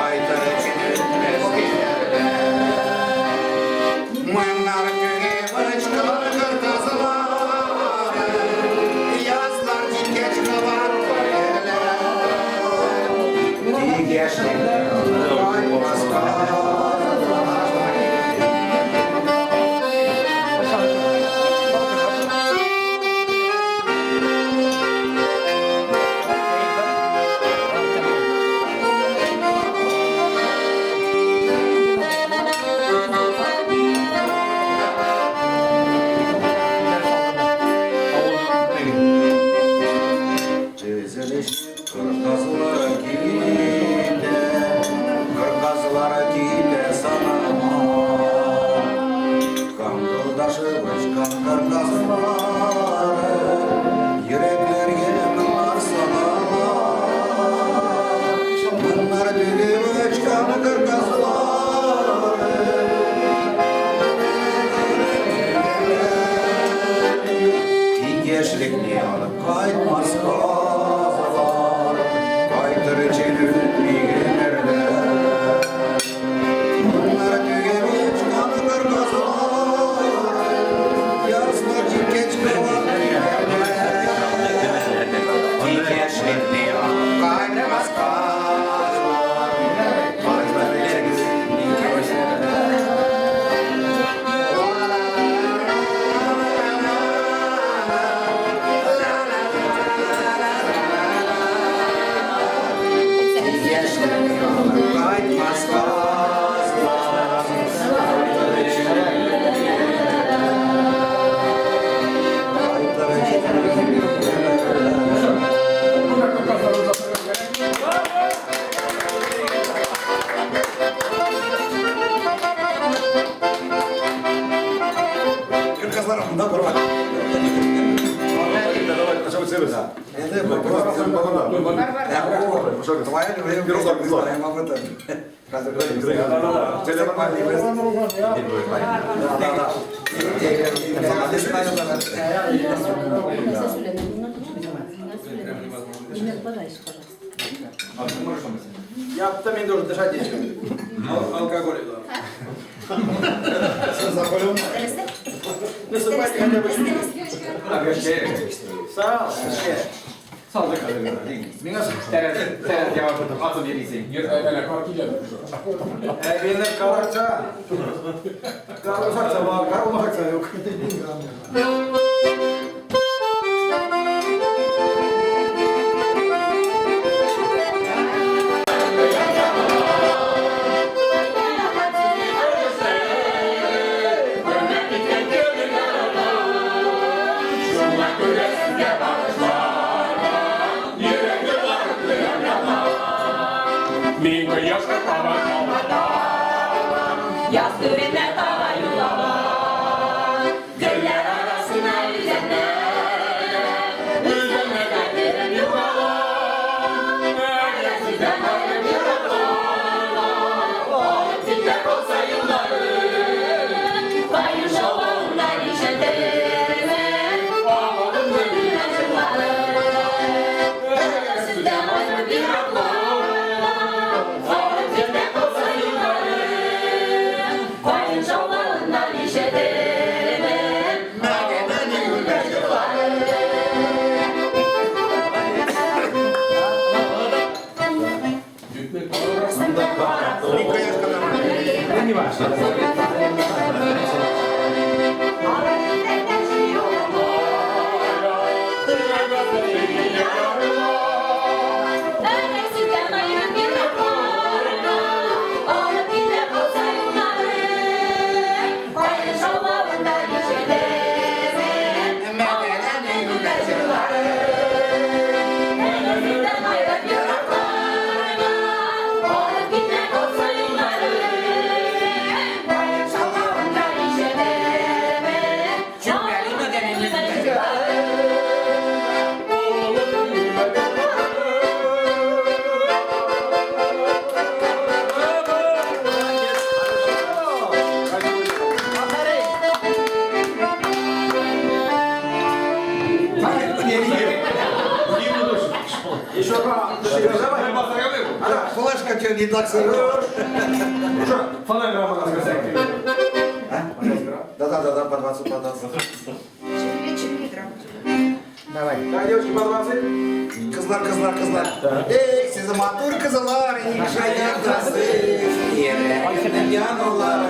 Aytar için mezgilerde Mınlar tüge bıçkar kırtazılar Yazlar çingeç kavar koyerler Dik yaşlı kalkmaz Kırkazılara gide, kırkazılara gide sana. Kandırdaşı başkan kırkazıları, yüreklerge bunlar sana. Bunlar düğü başkan kırkazıları, gençlikni alıp kaytmaz kazalar, kaytır çelüklüğünlerde. Bunlar tügemi çıkan kırmızılar, yazlar çingeç kavar gençlikni alıp kaytmaz kazalar, kaytır çelüklüğünlerde. Твоя любовь. Я там должен дышать нечем. Алкоголь. Наступайте хотя бы чуть-чуть. Sağ ol. Sağlık adına. Teret cevabı atı verirsin. Öyle kalkacağım. Benim kalakça. Kalakça var, kalmakça yok. Yaz görenler dağlar yulalar, göller arasına yüzenler, üzülmeden yuvalar, yazıdan ayrı yuvalar, tüller olsa yılları, kayış olanlar işetirme, oğlum gönül acıları, yazıdan ayrı bir aklar, tüller olsa Еще про флешка что не так сыграла. Фонограмма на сказать. Да, по 20, по 20. 4 грамма. Давай. Так, девочки, по 20. Kızlar. Ey size matur kızlar, iyi şayaktasız. Yereğinin yanılar.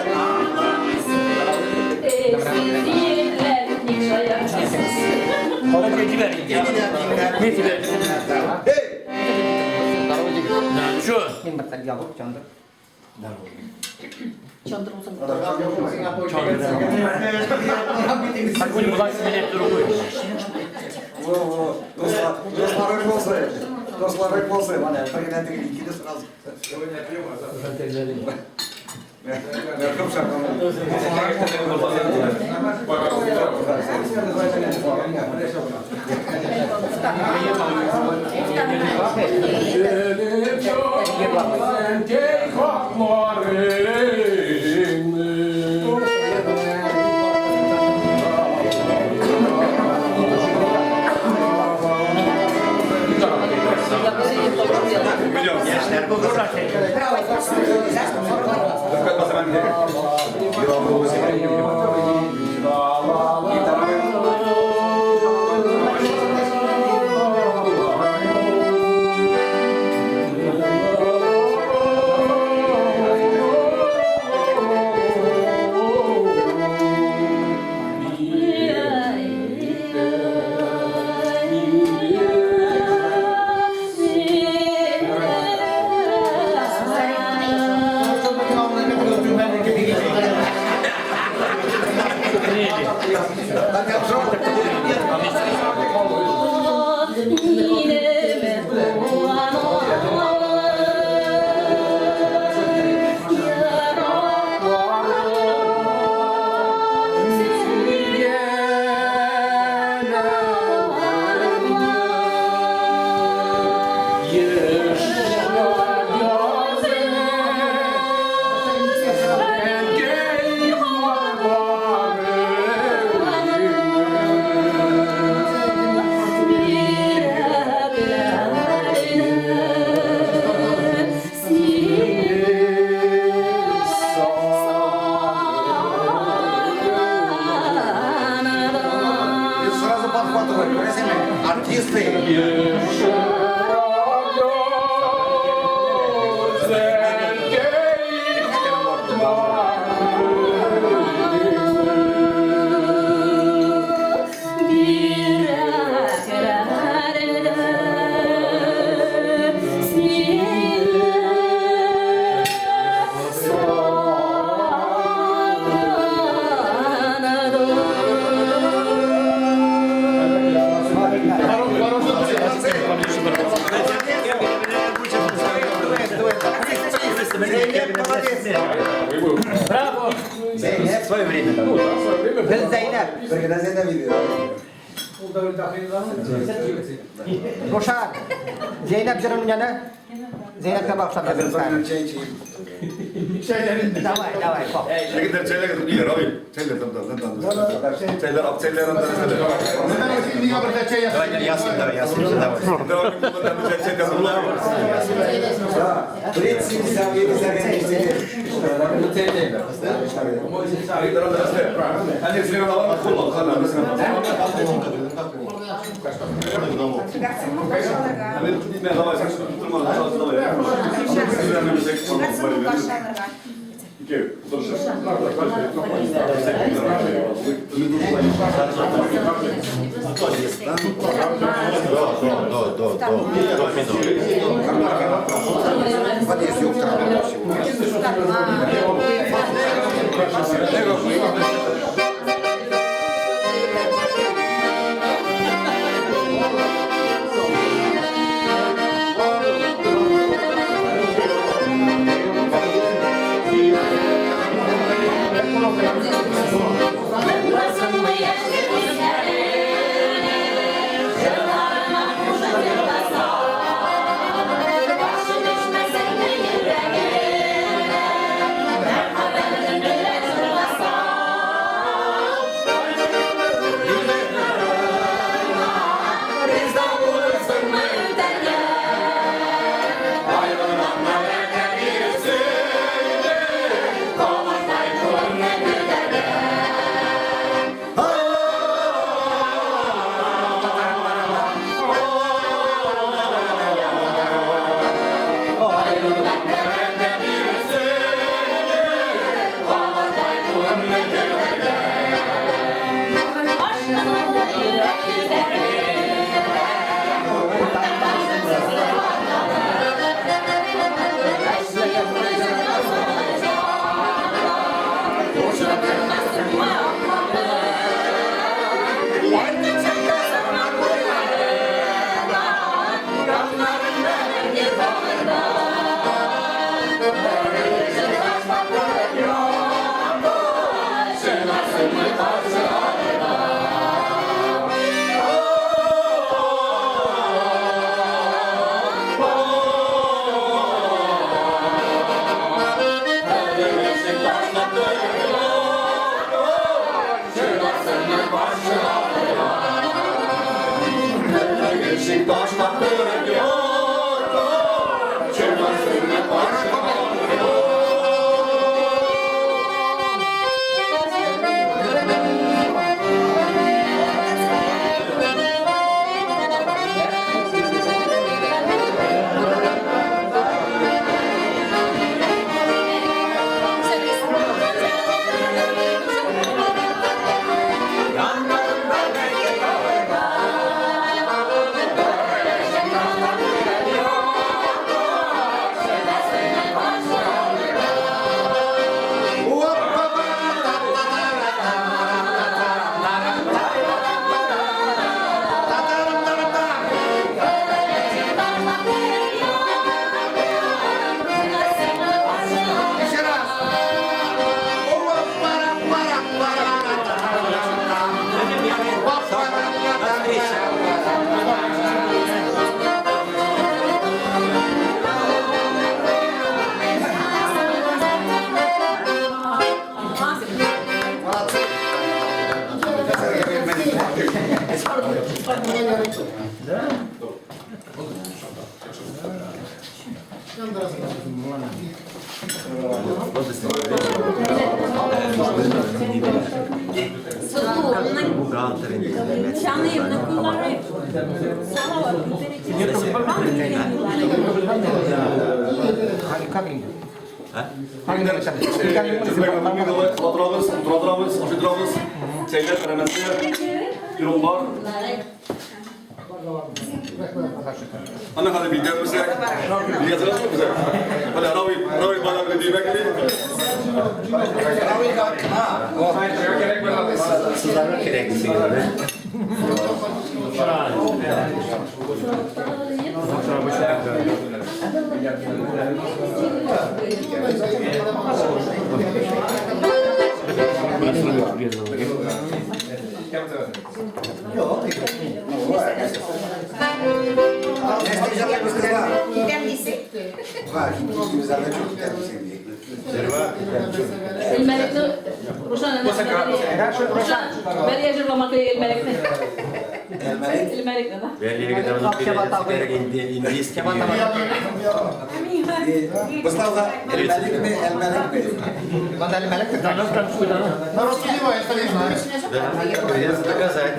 Dostlar olsun. Bana paketleri ikili sırası. Yakım şarkımı. Сразу подхватывать, артисты. Браво! Zeynep. Свое время. Ну, да, в свое время. Был Zeynep. Когда Zeynep видео. Roşan. Zeynep canımın yanı. Zeynep'e bak sana. Çay içeyim. Давай, pop. Çekildir çaylar getir. İyi abi. Çaylar tamam. Çaylar ab çaylar anlar. Давай, Ясин, давай. Devam et. Bundan çay kapılar. Принцип совета совета. Hani sizin adamlar kullan. Hani mesela. Hani gitmeye hava sen tutturma. Çalsın da var. Sizden bir tek İki. Подъезд yok Beşiktaş'tan dönüyor. Çırpınsın başka Şanlıyım, ne kullanayım? Sana var, oturabiliriz, şeyler, elementler, yorumlar. Ana hadi bir de bize, bir yazarız mı bize? Hadi Ravi bana bir demek mi? Sizlere gereksiz. الملك روشان روشان بل يجر لما الملك الملك ده Belli bir kadar İngiliz Gustavo, el Malik mi, el Malik mi? Manda el Malik. На русский не я это не знаю. Придется доказать.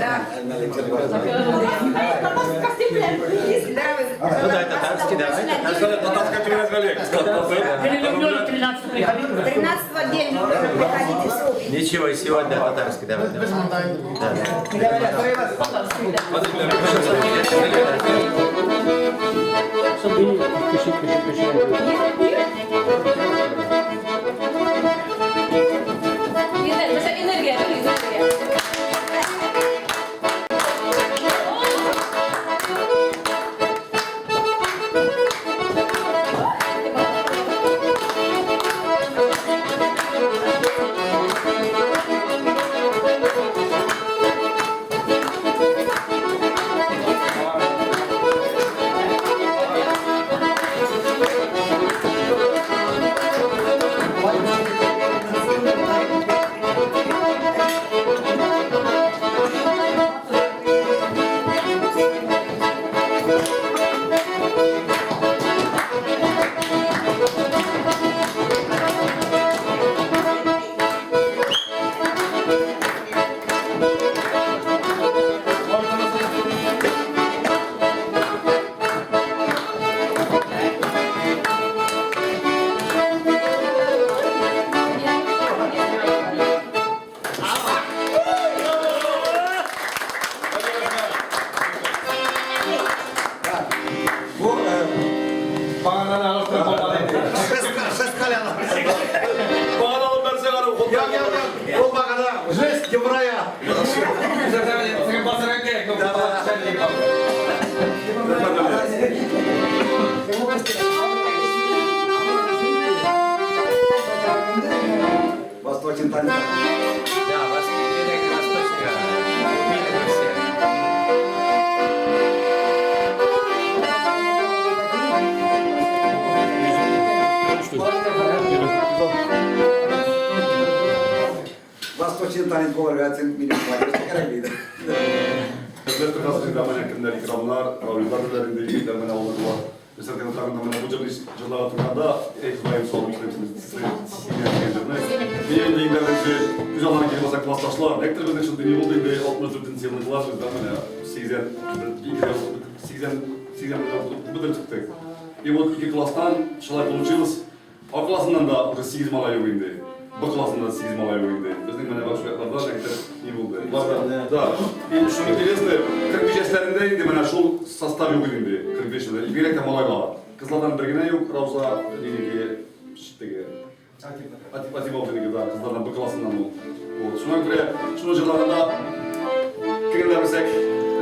Ну да, татарский, да. Татарская переразвалек. 13 отдельно приходите в сроки. Ничего, сегодня татарский, давай. Mesela enerji Восточный танец. Да, вас передали восточника. Видели все. Восточный танец, говорят, миллион человек, как видно. Öster kasırın da bana kimler ikramlar, kavlular üzerinde yiyecekler bana oldular. Öster kanıtlarında bana bu cırlağı turkanda eğitim sağlamış hepsiniz. Bir yayınlarınızı güzel olarak gelmezse klastaşlar. Nektar bizden şimdi ne oldu indi 64. yılın klas bizden bana 80 bıdır çıktık. И вот iki klastan şalay получилось. A klasından da уже 8 malay oyundu. B klasından da 8 malay oyundu. Bizden bana bak şu yaklarda nektar ne oldu. Да. И что интересно, 45 yaşlarında indi bana şu sastav yok indi. 45 yaşlarında. İlgilek de malaylar. Kızlardan birine yok. Ravza dediği şittege. Atip olduğunu da kızlardan B klasından o. Şuna göre şunu yıllarında kirlendirsek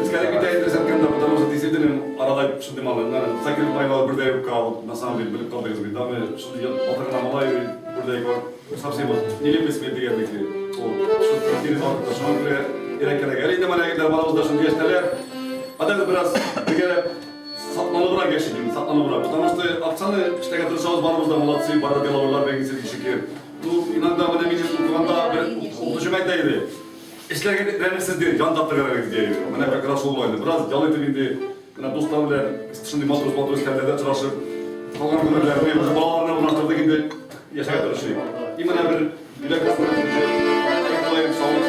Скорее, меня интересует, потому что действительно арада şimdi malından sakın baylar burada yok kal. На самом деле bilip kaldık biz. Dame şimdi oturana malay burada yok. Совсем вот нелепый свет дегенlikli. O şu интересно, что он говорит, İraki'ne geldi de bana gider malımızda şimdi geçtiler. Adam biraz bir kere satmalı bırak geçelim, satmalı bırak. Потому что aksanı işte kadar malımızda молодцы, barda delavarlar belki şeker. Ну иногда bana benim kuvanda oluşmaktaydı. İşlerge renesiz değil, can tatlı vererek diye. Bana bir kral olmaydı. Biraz yalı indi. Bana dostlarımla şimdi matros kendilerde çalışıp kalkan günlerinde balalarına uğraştırdık indi. Yaşaya çalışayım. İmana bir bilek kısmını ayıklayıp sağlık.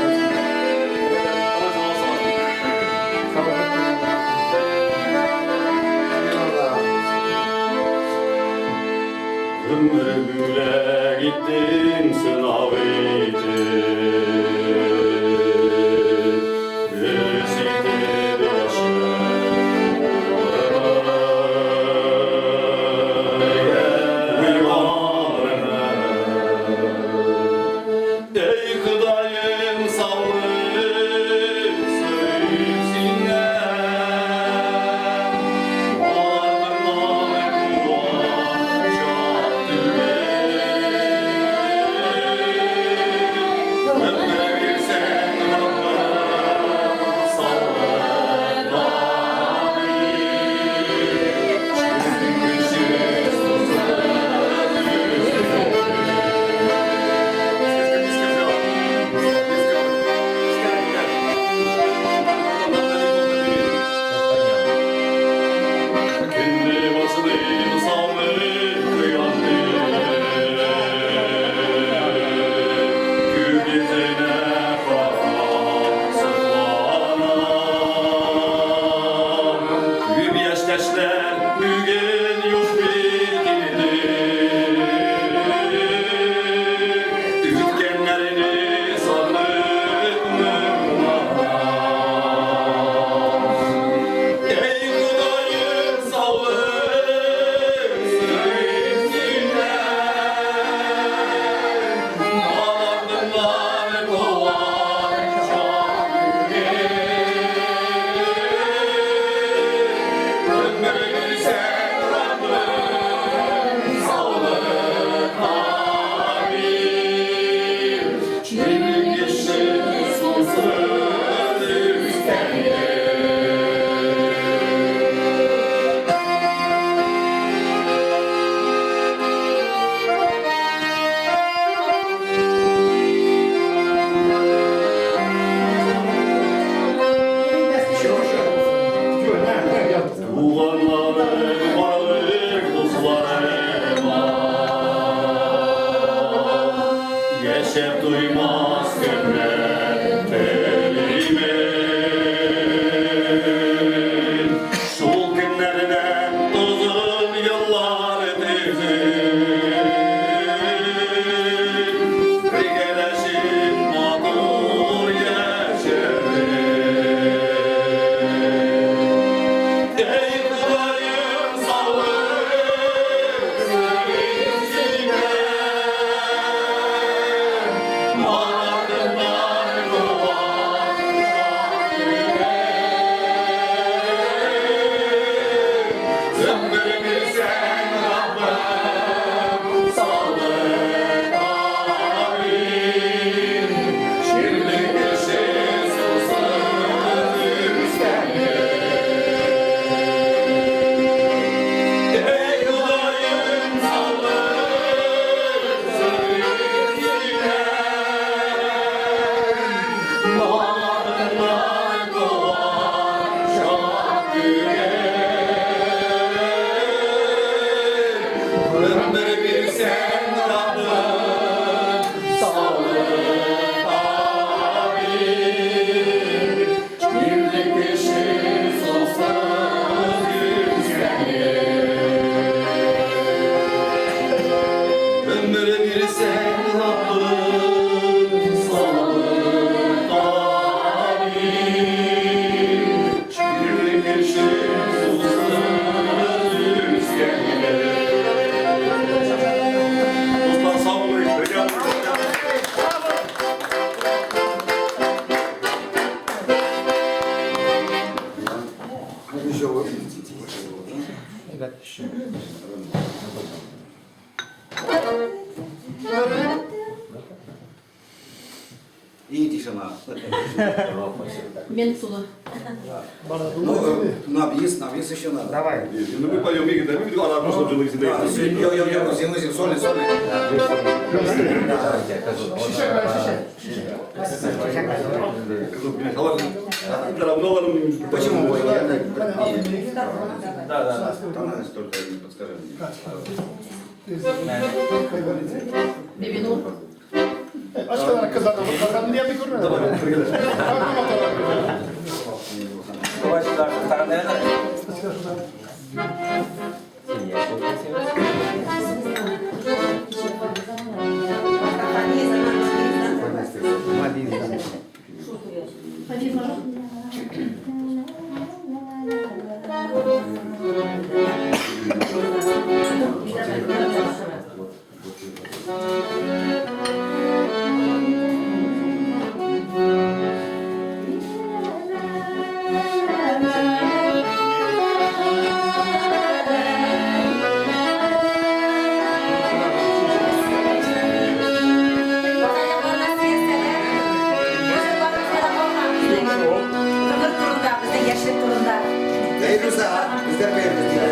Ömrümle gittim sınav için. Dostlar sağ olun. И тишина. Ментула. Ну, на бис еще надо. Давай. Ну мы поем Миги, да мы видели, она просто жила из Йо-йо-йо, зимы, соли, соли. Почему? Да. Там только не подскажи мне. Бибину. Aşkına kızlardan niye bir görmedin? Давайте так, стороны. Ey Rıza, biz de beğendik ya.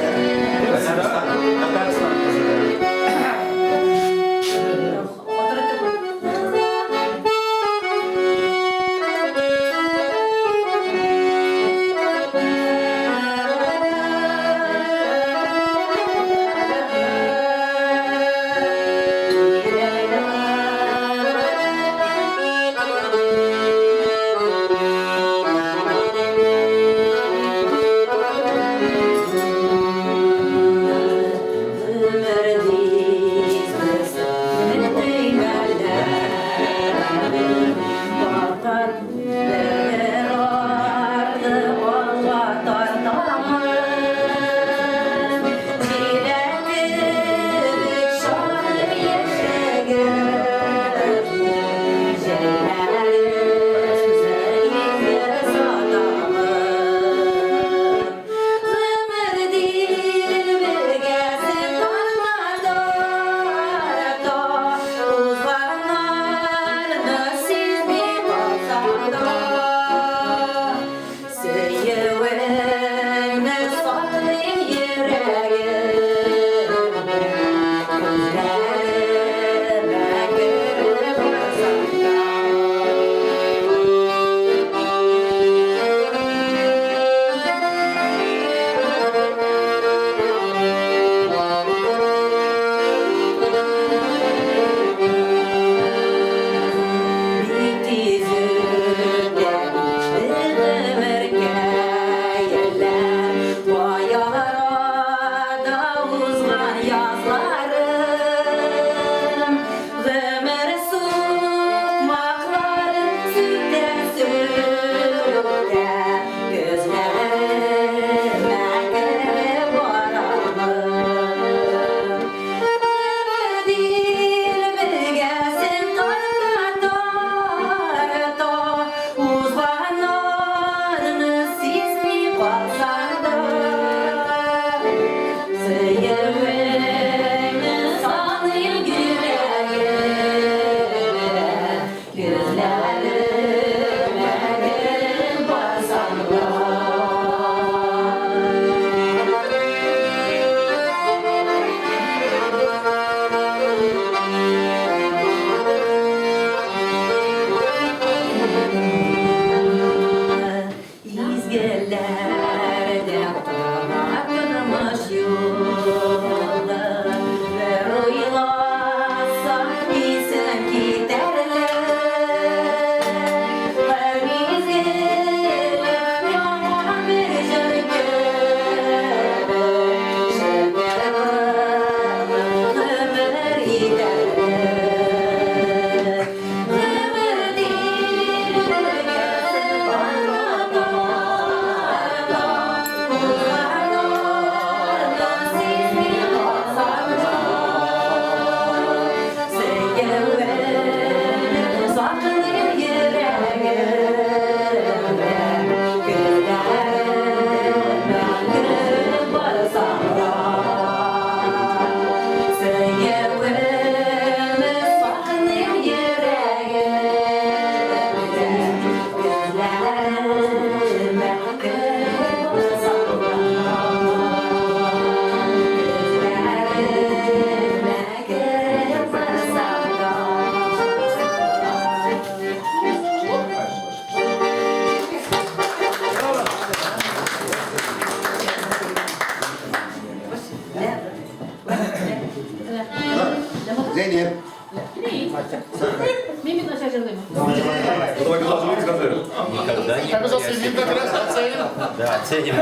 Да, ценим.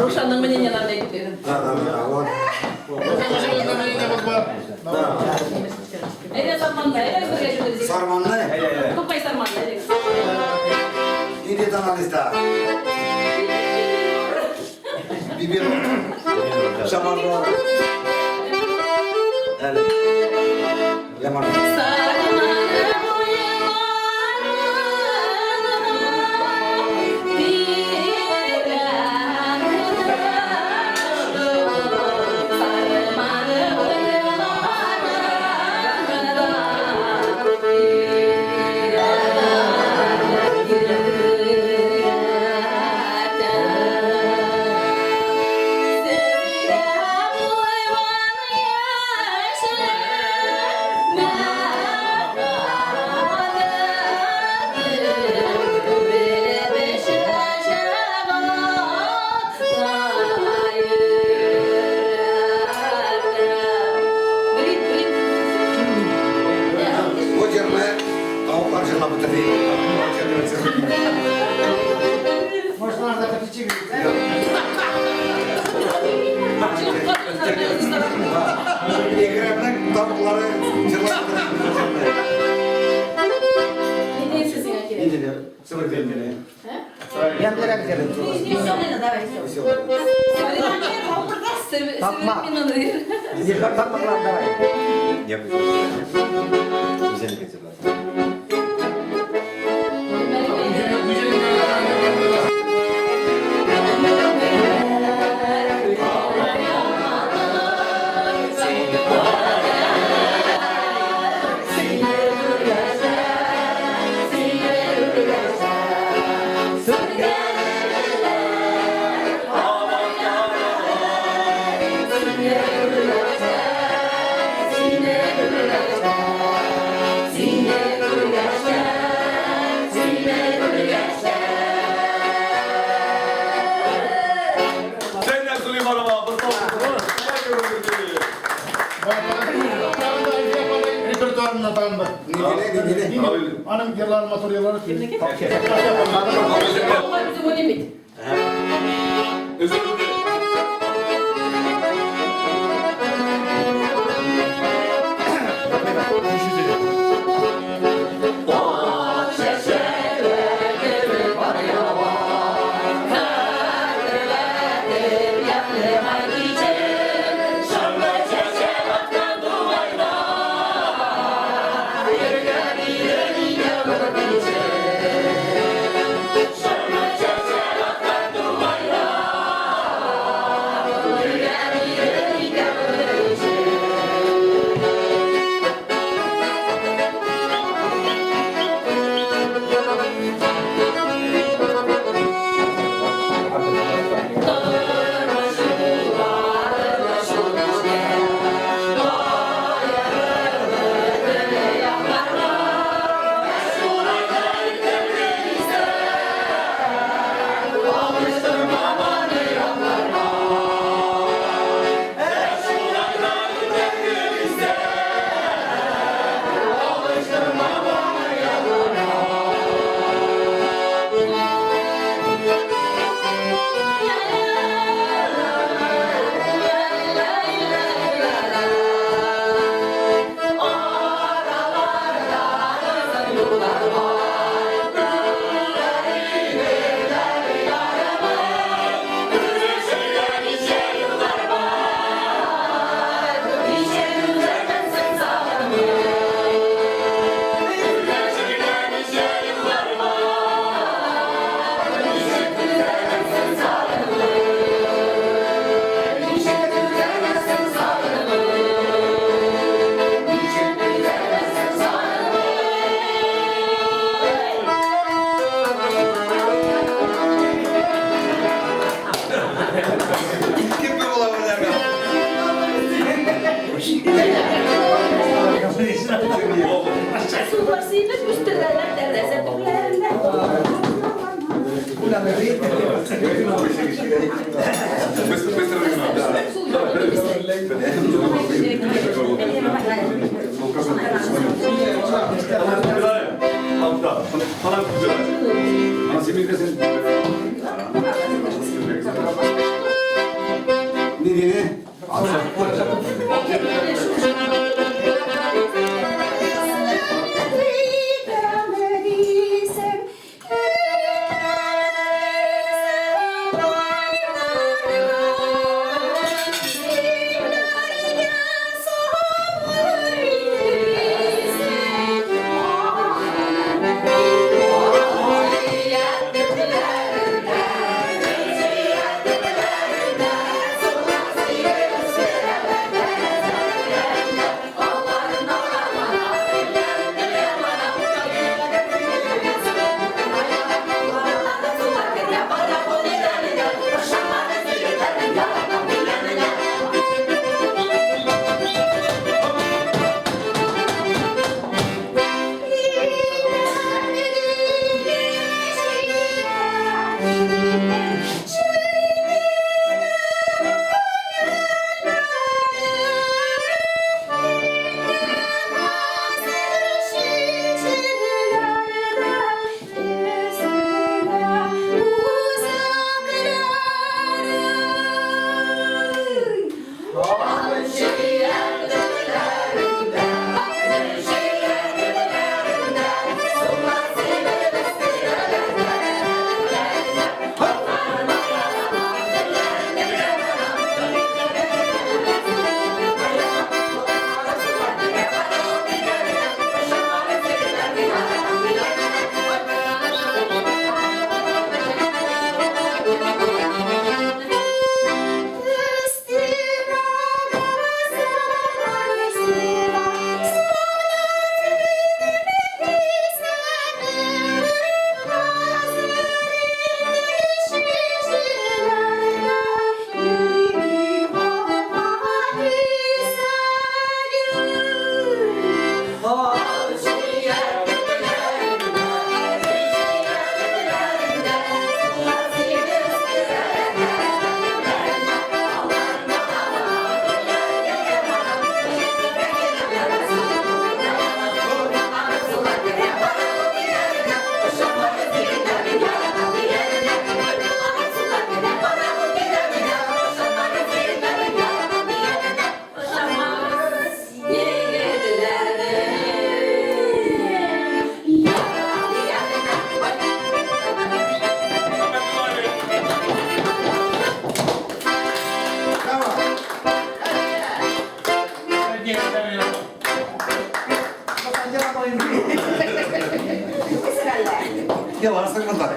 Рушанның мнениен андай кетеді. Да, вот. Әйде сарманда, әйде бірге жүргізейік. Сарманны, Топай сарманда, әйде. иди анализда. Бибер. Шамандар. Әлі. Лемон. O yerine tavuklar cırla bitirdi. Başlarda da küçük. Ekrem'den tavukları cırla bitirdi. Не сізің әкеледі. Ne dedi? Sıvır gelmeli. Ben de gidelim. Bakmaklar давай. Güzel getirdiler. Zeynep Süleymanova, bir Repertuarına tanındı. Ne dedi? Hanım yıllar motor yılları. Олар бізді ойламайды. Üzüldü. Suvarsıyla üstülerler derdese tuklarında. Sana güzel. Ana semih Nereye? Yalarsın mı da?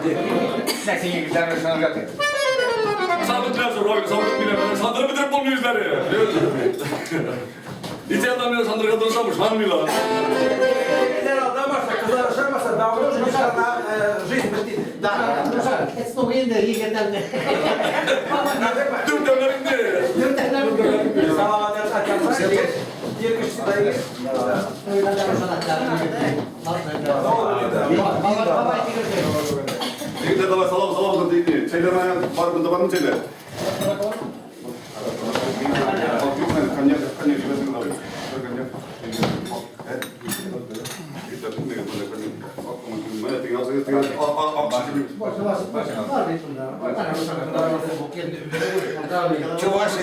Neyse iyi güzel bir şunu yapayım. Sandık biraz zor oyun, sandık bilemeden. Sandırı bitirip bulmuyor izleri. İçe adamlar sandır kadınsamış, hanımıyla. Güzel adam varsa, kızlar aşamazsa, davranış mesela жизнь быстрее. Da, это снова инде, егерden de. Tüm devlerinde. Salavat açarsan, bir kişi dayı. Bir de davay salam salam da değil. Şeyler var bunda var mı şeyler? Konyak şurasını da var. Konyak. Чуваши.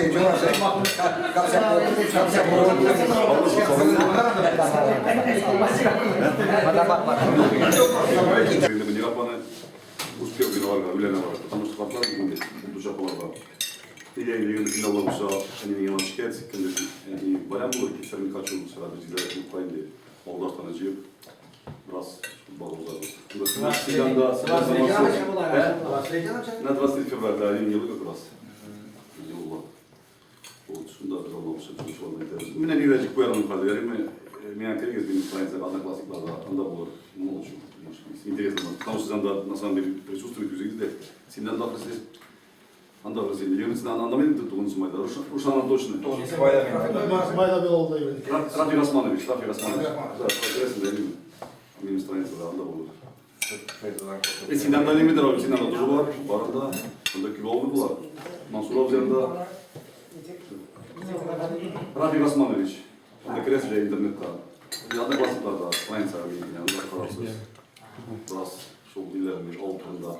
Успех виноват, виноват, потому что фактор душа полова. Я имею в виду, что они не могут шкет, конечно, и вариант был, что я не хочу сразу сделать в Украине, Молдавстан жив, раз футбол узадос. На 23 февраля, да, они не как раз. Вот, сюда должно быть что-то интересное. Меня не видят, кое он правда, меня коллеги с ними страницы, одноклассники, анда было молчу. Интересно, потому что на самом деле присутствует yüzeyde. Синдан да пресс. Анда разин. Юнис да анда мен тут унс майда. Ушана точно. Майда был oldu. Рафи Расманович. Да, пресс да. Минус страница да анда было. Синдан да не медров, Синдан да тоже var. Barında. Onda Kibovlu var. Mansurov yanında. Рафи Расманович. Onda kresle internette. Одноклассникларда страница yani анда карасыз. Biraz çok ilerlemiş altında.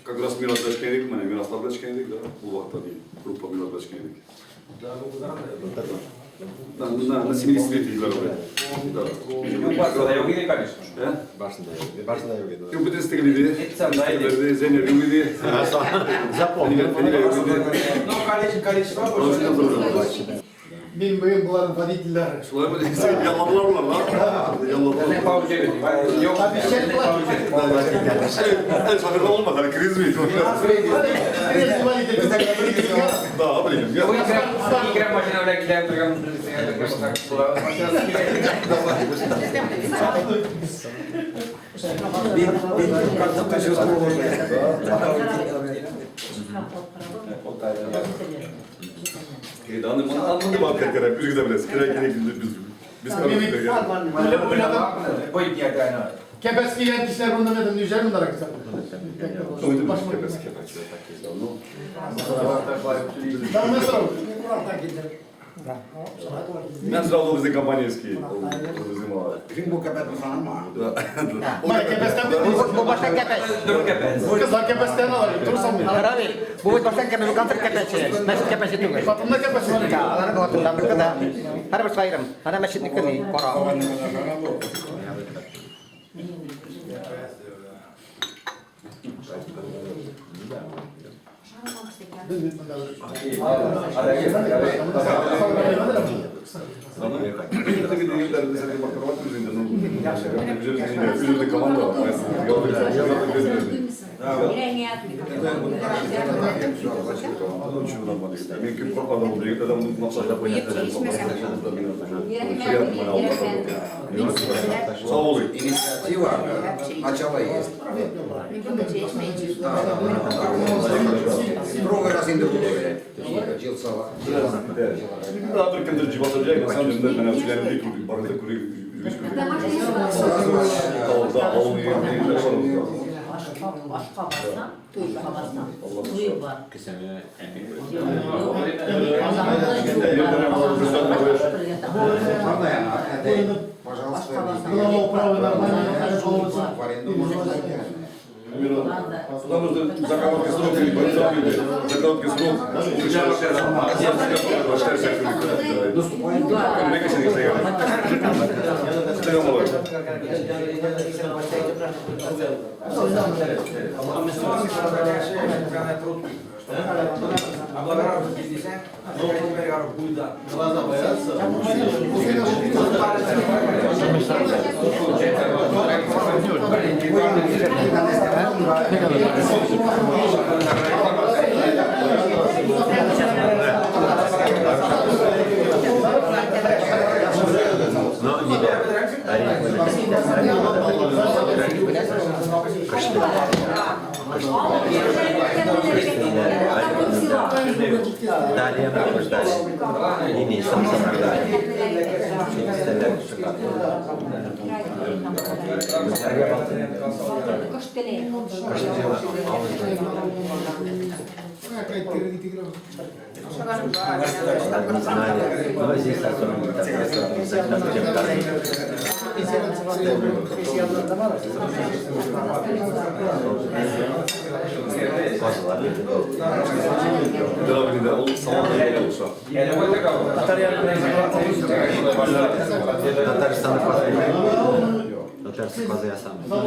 как раз Миротдачкенрик, Мирославдачкенрик, да, Улахта, группа Миротдачкенрик. Да, на 70-летие здоровья. Да. Başta da yok idi kardeşim. Başında yok idi. Yok bir de stekli de, Zeynep yok idi. Запомнил. Ну, количество Benim bugün bunların vaditliler. Şular mı? Yaladılar lan. Ne pauze edeyim. Yok. Abi şey var. En sonunda olmadı. Hani kriz miydi? Kriz vaditli. Da, bilmiyorum. Bu ikram maçına öyle gidelim duralım. Anladım hakikaten. Biz gidebiliriz. Biz kalırız. Boyut yani. Kepeski yetişler bunda neden yüzer bunlara kısa. Ben mesela Ben sıralım bize kampanyaski. Ringo Kapet falan mı? bana kepesten mi? Bu baştan kepes. Dur kepes. Bu kızlar kepesten alıyor. Durursam mı? Arabi, bu baştan kepes, bu kantor kepes. Mesut kepes itu guys. Batımda kepes var. Ya, alarm waktu dalam berkata, ada bersairam, ada masjid ni kini, korak. Üzüldü kalan da var. Mümkün adam oluyor. Adam masajda koyuyor. Sağ olun. Инициатива начала есть. Другой раз индивидуально. Да, только Андрей Басаджай, на самом деле, меня вчера не курили, барыда курили. Да, он и Başka varsa, tuğba varsa, tuğba var. Можно я? Это, пожалуйста, Глава управы нормально, в аренду можно взять. Потому что за короткий срок или за короткий срок облагораживать бизнес, будет, да. Глаза боятся. Далее мы ждали. Ini sama-sama но здесь особенно Татарская база я сам. Bunlar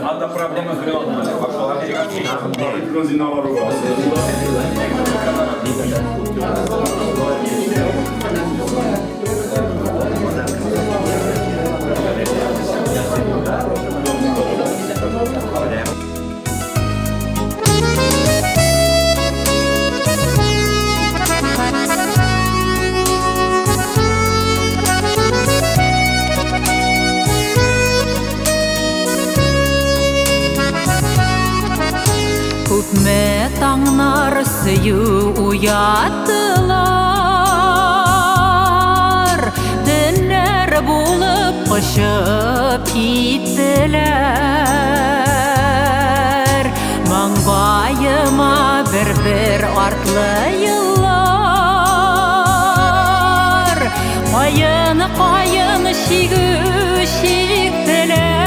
Одна проблема Gracias. Таңнар сүйу уяттылар, түннер болып қышып кеттілер. Маңбайыма бір-бір артлы йыллар, қайын шигу шектілер.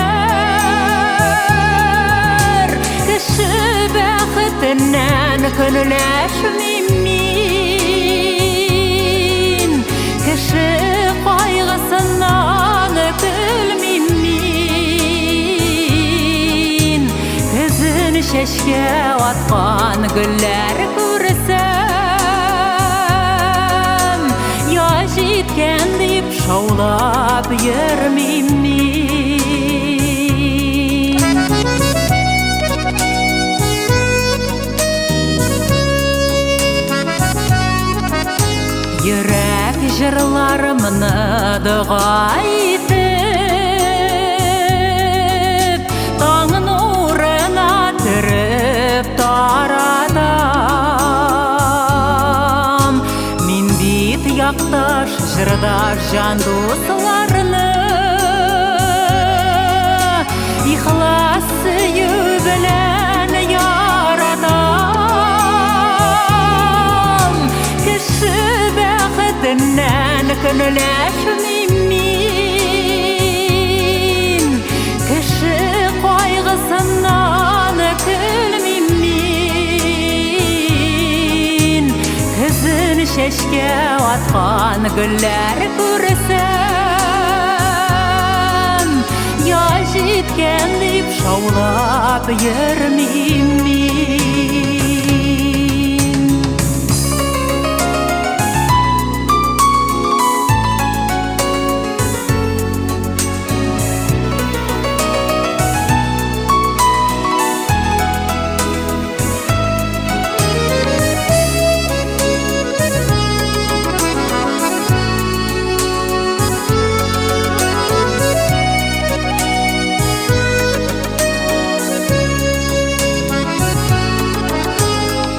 Кіші бәқітінен күніләшмейм мен, кіші қайғысынан күлмейм мен. Күзін шешке атқан гүллер көрсем, я жеткен деп шаулап жүрмейм мен. Йөрәк жырларымны дұға етіп, таң нурына түріп таратам. Мен бит яқташ жырдаш жан достарны, ихлас сүю білән яратам. Кіші бәқітінен күніләшмейм мен, кіші қайғысынан күлмейм мен. Күзін шешке атқан гүллер көрсем, я жеткен деп шаулап жүрмейм мен.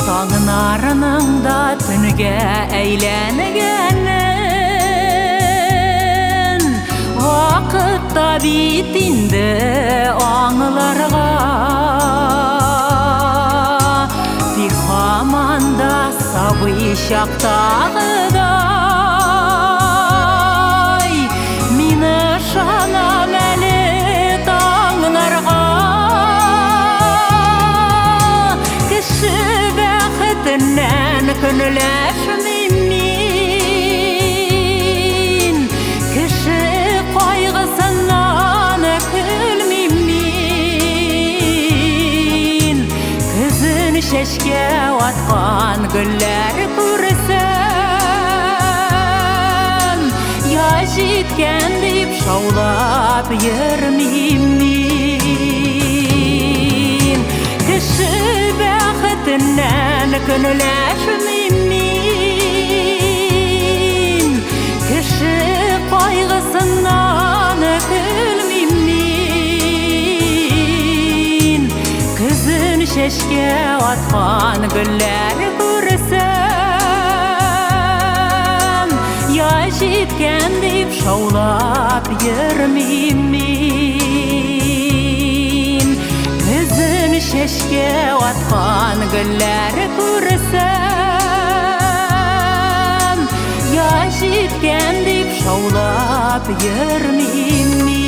Таңнарының да түнге әйленгенін, вақытта бит инде аңларға. Тик һаман да сабый шақтағыдай, мин ышанам әле таңнарға. Кіші бәқітінен күніләшмейм мен, кіші қайғысынан күлмейм мен. Күзін шешке атқан гүллер көрсем, я жеткен деп шаулап жүрмейм мен. Кіші бәқітінен күніләшмейм мен, кіші қайғысынан күлмейм мен. Күзін шешке атқан гүллер көрсем, я жеткен деп шаулап жүрмейм мен. Күзін шешке атқан гүллер көрсем, я жеткен деп шаулап жүрмейм мен.